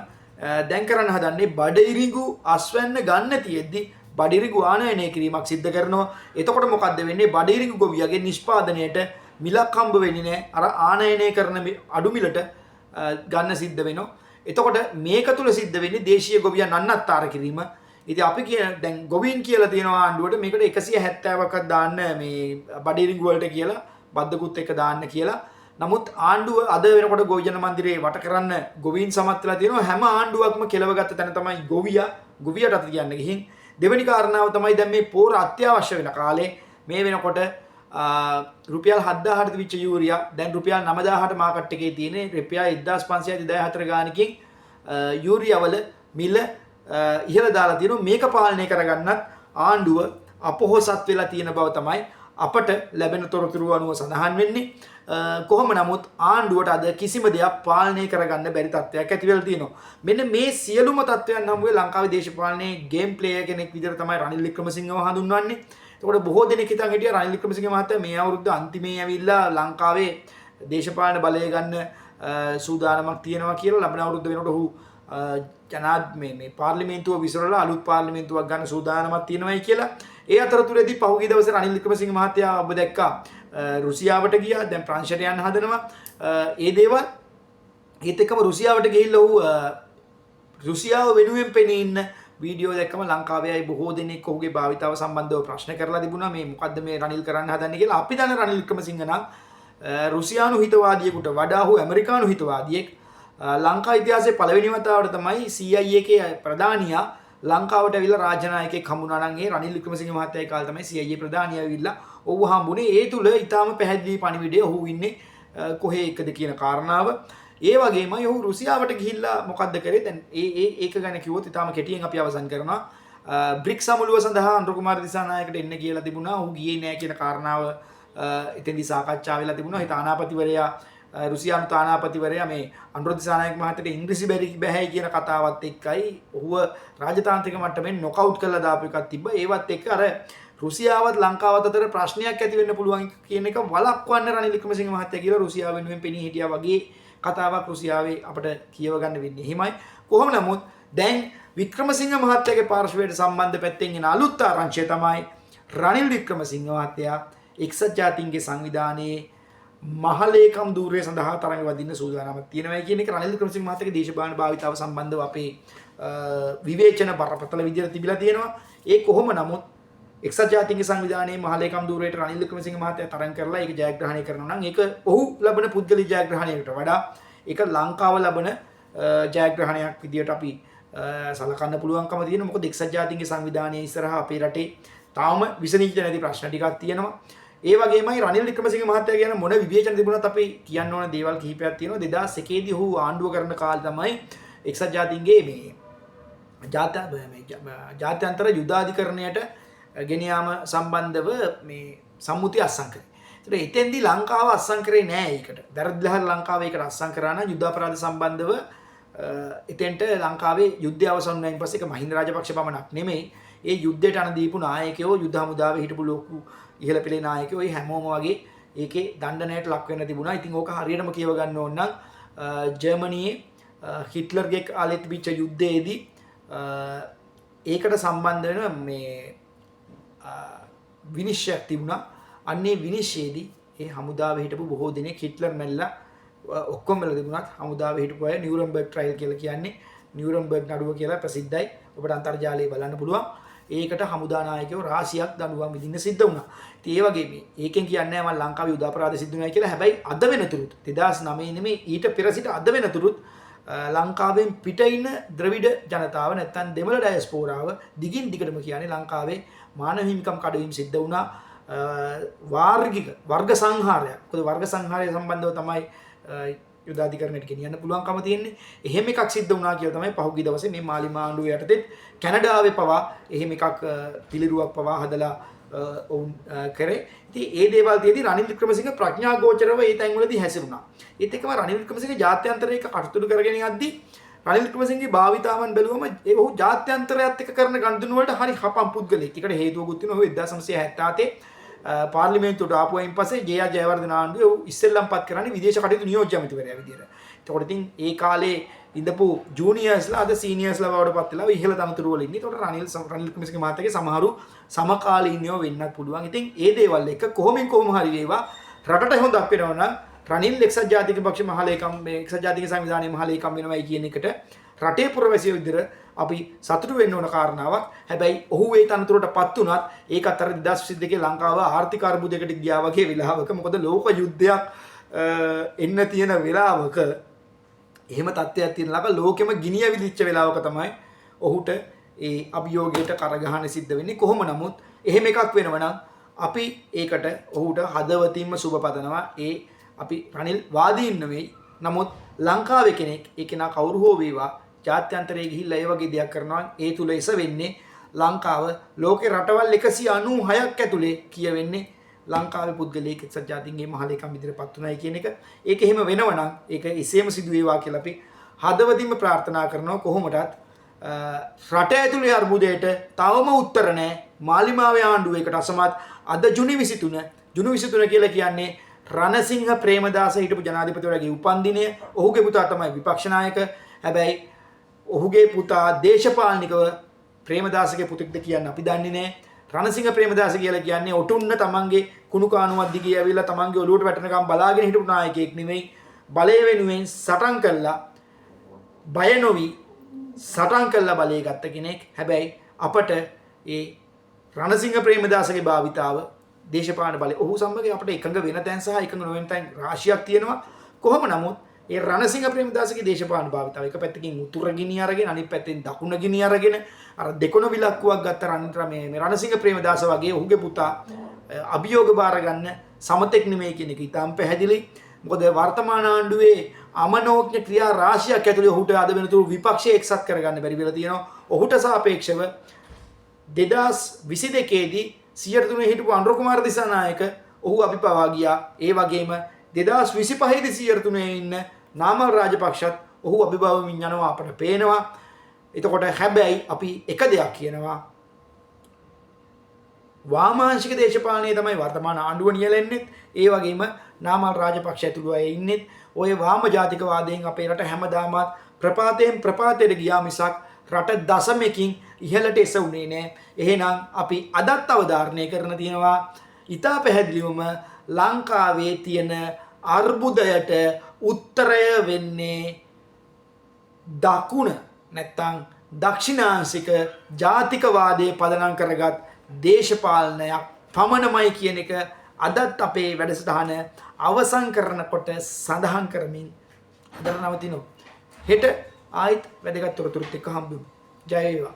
දැන් කරන්න හදන්නේ බඩිරිඟු අස්වැන්න ගන්න තියෙද්දි බඩිරිඟු ආනයනය කිරීමක් සිද්ධ කරනවා. එතකොට මොකද්ද වෙන්නේ? බඩිරිඟු ගොවියගේ නිෂ්පාදනයට මිලක් හම්බ වෙන්නේ නැහැ. අර ආනයනය කරන අඩු මිලට ගන්න සිද්ධ වෙනවා. එතකොට මේක තුල සිද්ධ වෙන්නේ දේශීය ගොවියන් නන්නත්තර කිරීම. ඉතින් අපි කියන දැන් ගොවීන් කියලා තියෙනවා ආණ්ඩුවට මේකට 170ක් දාන්න මේ බඩිරිඟු වලට කියලා බද්දකුත් එක දාන්න කියලා. නමුත් ආණ්ඩුව අද වෙනකොට ගොවිජන මන්දිරේ වට කරන්න ගොවීන් සමත් වෙලා තියෙනවා. හැම ආණ්ඩුවක්ම කෙලවගත්ත තැන තමයි ගොවියට අත කියන්න ගිහින්. දෙවෙනි කාරණාව තමයි දැන් මේ පෝර අත්‍යවශ්‍ය වෙන කාලේ මේ වෙනකොට රුපියල් 7000ට විච්ච යූරියා දැන් රුපියල් 9000ට මාකට් එකේ තියෙන රුපියල් 1524 ගානකින් යූරියා වල මිල ඉහළ දාලා තියෙනවා. මේක පාලනය කරගන්නත් ආණ්ඩුව අපොහොසත් වෙලා තියෙන බව තමයි අපට ලැබෙන තොරතුරු අනුව සඳහන් වෙන්නේ. කොහොම නමුත් ආණ්ඩුවට අද කිසිම දෙයක් පාලනය කරගන්න බැරි තත්ත්වයක් ඇති වෙලා තියෙනවා. මෙන්න මේ සියලුම තත්ත්වයන් හමුවේ ලංකාවේ දේශපාලනයේ ගේම් ප්ලේයර් කෙනෙක් විදිහට තමයි රනිල් වික්‍රමසිංහව හඳුන්වන්නේ. ඒකට බොහෝ දෙනෙක් හිතන් හිටියා රනිල් වික්‍රමසිංහ මහත්තයා මේ අවුරුද්ද අන්තිමේ ඇවිල්ලා ලංකාවේ දේශපාලන බලය ගන්න සූදානමක් තියෙනවා කියලා. ලබන අවුරුද්ද වෙනකොට ඔහු මේ පාර්ලිමේන්තුව විසිරලා අලුත් පාර්ලිමේන්තුවක් ගන්න සූදානමක් තියෙනවායි කියලා. ඒ අතරතුරේදී පහුගිය දවසේ රනිල් වික්‍රමසිංහ මහත්තයා ඔබ දැක්කා රුසියාවට ගියා. දැන් ප්‍රංශයට යන්න හදනවා. ඒ දේවල් ඒත් එක්කම රුසියාවට ගිහිල්ලා ඔහු රුසියාව වෙනුවෙන් පෙනී ඉන්න වීඩියෝ දැක්කම ලංකාවේ අය බොහෝ දෙනෙක් ඔහුගේ භාවිතාව සම්බන්ධව ප්‍රශ්න කරලා තිබුණා. මේ මොකද්ද මේ රනිල් කරන්න හදන්නේ කියලා. අපි දන්න රනිල් වික්‍රමසිංහ නම් රුසියානු හිතවාදියෙකුට වඩා ඔහු ඇමරිකානු හිතවාදියෙක්. ලංකා ඉතිහාසයේ පළවෙනි වතාවට තමයි CIA එකේ ප්‍රධානියා ලංකාවට ඇවිල්ලා රාජනායකයෙක් හම්බුනා නම් ඒ රනිල් වික්‍රමසිංහ මහත්තයාගේ කාලේ තමයි CIA ප්‍රධානියා ඇවිල්ලා ඔහු හම්බුනේ. ඒ තුල ඊටාම පැහැදිලි පණිවිඩය ඔහු ඉන්නේ කොහේ එකද කියන කාරණාව. ඒ වගේමයි ඔහු රුසියාවට ගිහිල්ලා මොකද්ද කරේ? දැන් ඒක ගැන කිව්වොත් ඊටාම කෙටියෙන් අපි අවසන් කරනවා. බ්‍රික්ස් සමුළුව සඳහා අනුර කුමාර දිසානායකට එන්න කියලා තිබුණා. ඔහු ගියේ නැහැ කියන කාරණාව එතෙන්දී සාකච්ඡා වෙලා තිබුණා. ඒ තානාපතිවරයා රුසියානු තානාපතිවරයා මේ අනුර දිසානායක මහත්තයට ඉංග්‍රීසි බැහැ කියන කතාවත් එක්කයි ඔහුව රාජතාන්ත්‍රික මට්ටමින් නොකවුට් කරලා දාපු එකක් තිබ්බා. ඒවත් එක්ක අර රුසියාවත් ලංකාවත් අතර ප්‍රශ්නයක් ඇති වෙන්න පුළුවන් කියන එක වළක්වන්න රනිල් වික්‍රමසිංහ මහත්තයා කියලා රුසියාව වෙනුවෙන් පෙනී හිටියා වගේ කතාවක් රුසියාවේ අපිට කියව ගන්න වෙන්නේ. එහෙමයි. කොහොම නමුත් දැන් වික්‍රමසිංහ මහත්තයාගේ පාර්ශවයට සම්බන්ධ පැත්තෙන් එන අලුත් ආරංචිය තමයි රනිල් වික්‍රමසිංහ මහත්තයා එක්සත් ජාතීන්ගේ සංවිධානයේ මහලේකම් ධූරය සඳහා තරඟ වදින්න සූදානම්ක් තියෙනවා කියන එක රනිල් වික්‍රමසිංහ මහත්තයාගේ දේශපාලන භාවිතාව සම්බන්ධව අපේ විවේචන බරපතල විදිහට තිබිලා තියෙනවා. ඒ කොහොම නමුත් එක්සත් ජාතීන්ගේ සංවිධානයේ මහලේකම් ධූරයට රනිල් වික්‍රමසිංහ මහත්තයා තරඟ කරලා ඒක ජයග්‍රහණය කරනවා නම් ඒක ඔහු ලබන පුද්ගලික ජයග්‍රහණයකට වඩා ඒක ලංකාව ලබන ජයග්‍රහණයක් විදිහට අපි සලකන්න පුළුවන්කම තියෙනවා. මොකද එක්සත් ජාතීන්ගේ සංවිධානයේ ඉස්සරහා අපේ රටේ තාම විසඳිච්ච නැති ප්‍රශ්න ටිකක් තියෙනවා. ඒ වගේමයි රනිල් වික්‍රමසිංහ මහත්තයා කියන මොන විවේචන තිබුණත් අපි කියන්න ඕන දේවල් කිහිපයක් තියෙනවා. 2001 දී ඔහු ආණ්ඩුව කරන කාලේ තමයි එක්සත් ජාතීන්ගේ මේ ජාත්‍යන්තර යුද්ධාධිකරණයට ගෙන යාම සම්බන්ධව මේ සම්මුතිය අත්සන් කරේ. ඒතර එතෙන්දී ලංකාව අත්සන් කරේ නෑ ඒකට. දරදලහර ලංකාව ඒකට අත්සන් කරා නම් යුද්ධ අපරාධ සම්බන්ධව එතෙන්ට ලංකාවේ යුද්ධය අවසන් වුණායින් පස්සේ ඒක මහින්ද රාජපක්ෂ පමණක් නෙමෙයි ඒ යුද්ධයට අණ දීපු නායකයෝ යුද හමුදාවේ හිටපු ලොකු ඉහළ පෙළේ නායකයෝ ඒ හැමෝම වගේ ඒකේ දණ්ඩනයට ලක් වෙන්න තිබුණා. ඉතින් ඕක හරියටම කියව ගන්න ඕන නම් ජර්මනියේ හිට්ලර්ගේ කාලේ තිබිච්ච යුද්ධයේදී ඒකට සම්බන්ධ වෙන මේ විනිශ්චයක් තිබුණා. අන්නේ විනිශ්චයේදී ඒ හමුදාවේ හිටපු බොහෝ දෙනෙක් හිට්ලර් මැල්ලා ඔක්කොම වෙලා තිබුණත් හමුදාවේ හිටපු අය නියුරම්බර්ග් ට්‍රයල් කියලා කියන්නේ නියුරම්බර්ග් නඩුව කියලා ප්‍රසිද්ධයි. ඔබට අන්තර්ජාලයේ බලන්න පුළුවන්. ඒකට හමුදා නායකයෝ රාශියක් දඬුවම් විඳින්න සිද්ධ වුණා. ඉතින් ඒ වගේ මේ ඒකෙන් කියන්නේ මම ලංකාවේ යුද අපරාධ සිද්ධ වුණා කියලා. හැබැයි අද වෙනතුරුත් 2009 නෙමෙයි ඊට පෙර සිට අද වෙනතුරුත් ලංකාවෙන් පිට ඉන්න ද්‍රවිඩ ජනතාව නැත්තම් දෙමළ ඩයස්පෝරාව දිගින් දිගටම කියන්නේ ලංකාවේ මානව හිමිකම් කඩවීම් සිද්ධ වුණා. වාර්ගික වර්ග සංහාරයක්. මොකද වර්ග සංහාරය සම්බන්ධව තමයි යුදාධිකරණයට ගෙනියන්න පුළුවන්කම තියෙන්නේ. එහෙම එකක් සිද්ධ වුණා කියලා තමයි පහුගිය දවසේ මේ මාලිමා ආණ්ඩුව යටතේ කැනඩාවේ පවා එහෙම එකක් පිළිරුවක් පවා හදලා ඔවුන් කරේ. ඉතින් ඒ දේවල් තියදී රනිල් වික්‍රමසිංහ ප්‍රඥා ගෝචරව ඒ තැන්වලදී හැසිරුණා. ඒත් එක්කම රනිල් වික්‍රමසිංහ ජාත්‍යන්තරයක කටයුතු කරගෙන යද්දී රනිල් වික්‍රමසිංහගේ භාවිතාවන් බැලුවම ඒ ඔහු ජාත්‍යන්තරයත් එක්ක කරන ගනුදෙනු වලට හරි හපම් පුද්ගලෙක්. ඒකට හේතුවකුත් තියෙනවා. ඔහු 1977 පාර්ලිමේන්තුවට ආපු අයින් පස්සේ ජේ.ආර්. ජයවර්ධන ආණ්ඩුවේ ඔහු ඉස්සෙල්ලම්පත් කරන්නේ විදේශ කටයුතු නියෝජ්‍ය ඇමතිවරයා විදියට. ඒකට ඉතින් ඒ කාලේ ඉඳපු ජූනියර්ස්ලා අද සීනියර්ස්ලා බවට පත් වෙලා ඉහළ තනතුරු වල ඉන්නේ. ඒකට රනිල් වික්‍රමසිංහ මහත්තයාගේ සමහරු සමකාලීනව වෙන්නත් පුළුවන්. ඉතින් ඒ දේවල් එක කොහොම හරි වේවා රටට හොඳක් වෙනවා නම් රනිල් එක්සත් ජාතික පක්ෂ මහලේකම් මේ එක්සත් ජාතික සංවිධානයේ මහලේකම් වෙනවයි කියන එකට රටේ පුරවැසියෝ විදිහට අපි සතුටු වෙන්න ඕන කාරණාවක්. හැබැයි ඔහු ඒ තනතුරටපත් උනත් ඒකත් අර 2022 ලංකාව ආර්ථික අර්බුදයකට ගියා වගේ වෙලාවක මොකද ලෝක යුද්ධයක් එන්න තියෙන වෙලාවක එහෙම තත්ත්වයක් තියෙන ළඟ ලෝකෙම ගිනිය විදිච්ච වෙලාවක තමයි ඔහුට ඒ අභියෝගයට කරගහන්න සිද්ධ වෙන්නේ. කොහොම නමුත් එහෙම එකක් වෙනවනම් අපි ඒකට ඔහුට හදවතින්ම සුබ පතනවා. ඒ අපි රනිල් වාදීන් නෙවෙයි. නමුත් ලංකාවේ කෙනෙක් ඒ කෙනා කවුරු හෝ වේවා ජාත්‍යන්තරයේ ගිහිල්ලා ඒ වගේ දෙයක් කරනවා ඒ තුල එස වෙන්නේ ලංකාව ලෝකේ රටවල් 196ක් ඇතුලේ කියවෙන්නේ ලංකාවේ පුද්ගලයෙක් එක්සත් ජාතීන්ගේ මහලේකම් විදිහටපත් උනායි කියන එක. ඒක එහෙම වෙනවනම් ඒක එසේම සිදු වේවා කියලා අපි හදවතින්ම ප්‍රාර්ථනා කරනවා. කොහොමදත් රට ඇතුලේ අර්බුදයට තවම උත්තර නැහැ. මාලිමාවේ ආණ්ඩුව එකට අසමත්. අද ජුනි 23 කියලා කියන්නේ රණසිංහ ප්‍රේමදාස හිටපු ජනාධිපතිවරයාගේ උපන්දිනය. ඔහුගේ පුතා තමයි විපක්ෂ නායක. හැබැයි ඔහුගේ පුතා දේශපාලනිකව ප්‍රේමදාසගේ පුතෙක්ද කියන්න අපි දන්නේ නැහැ. රණසිංහ ප්‍රේමදාස කියලා කියන්නේ ඔටුන්න තමන්ගේ කුණු කානුවක් දිගේ ඇවිල්ලා තමන්ගේ ඔළුවට වැටෙනකම් බලාගෙන හිටපු නායකයෙක් නෙමෙයි. බලය වෙනුවෙන් සටන් කළා බය නොවි සටන් කළා බලය ගත්ත කෙනෙක්. හැබැයි අපට ඒ රණසිංහ ප්‍රේමදාසගේ භාවිතාව දේශපාලන බලය ඔහු සමග අපිට එකඟ වෙන තැන් සහ එකඟ නොවන තැන් රාශියක් තියෙනවා. කොහොම නමුත් ඒ රණසිංහ ප්‍රේමදාසගේ දේශපාලන භාවිතාව එක පැත්තකින් උතුර ගිනි අරගෙන අනිත් පැත්තෙන් දකුණ ගිනි අරගෙන අර දෙකොණ විලක්කුවක් ගත්ත මේ රණසිංහ ප්‍රේමදාස වගේ ඔහුගේ පුතා අභියෝග බාර ගන්න සමතෙක් නෙමෙයි කියන එක ඉතාම පැහැදිලි. මොකද වර්තමාන ආණ්ඩුවේ අමනෝඥ ක්‍රියා රාශියක් ඇතුළේ ඔහුට අද වෙනතුරු විපක්ෂයේ එක්සත් කරගන්න බැරි වෙලා තියෙනවා. ඔහුට සාපේක්ෂව 2022 දී 103 හිටපු අනුර කුමාර දිසානායක ඔහු අපි පවා ගියා. ඒ වගේම 2025 දී 103 ඉන්න නාමල් රාජපක්ෂත් ඔහු අභිභවමින් යනවා අපට පේනවා. එතකොට හැබැයි අපි එක දෙයක් කියනවා වාමාංශික දේශපාලනයේ තමයි වර්තමාන ආණ්ඩුව නියැලෙන්නේ. ඒ වගේම නාමල් රාජපක්ෂ ඇතුළු අය ඉන්නේ ඔය වාම ජාතිකවාදයෙන් අපේ රට හැමදාම ප්‍රපාතයෙන් ප්‍රපාතයට ගියා මිසක් රට දශමකින් ඉහළට එසුනේ නැහැ. එහෙනම් අපි අදත් අවධාරණය කරන තියෙනවා ඉතා පැහැදිලිවම ලංකාවේ තියෙන අර්බුදයට උත්තරය වෙන්නේ දකුණ නැත්තම් දක්ෂිණාංශික ජාතිකවාදයේ පදනම් කරගත් දේශපාලනයක් පමණමයි කියන එක අදත් අපේ වැඩසටහන අවසන් කරනකොට සඳහන් කරමින් අද නවතිනවා. හෙට ආයිත් වැදගත් තොරතුරුත් එක්ක හම්බෙමු. ජය වේවා.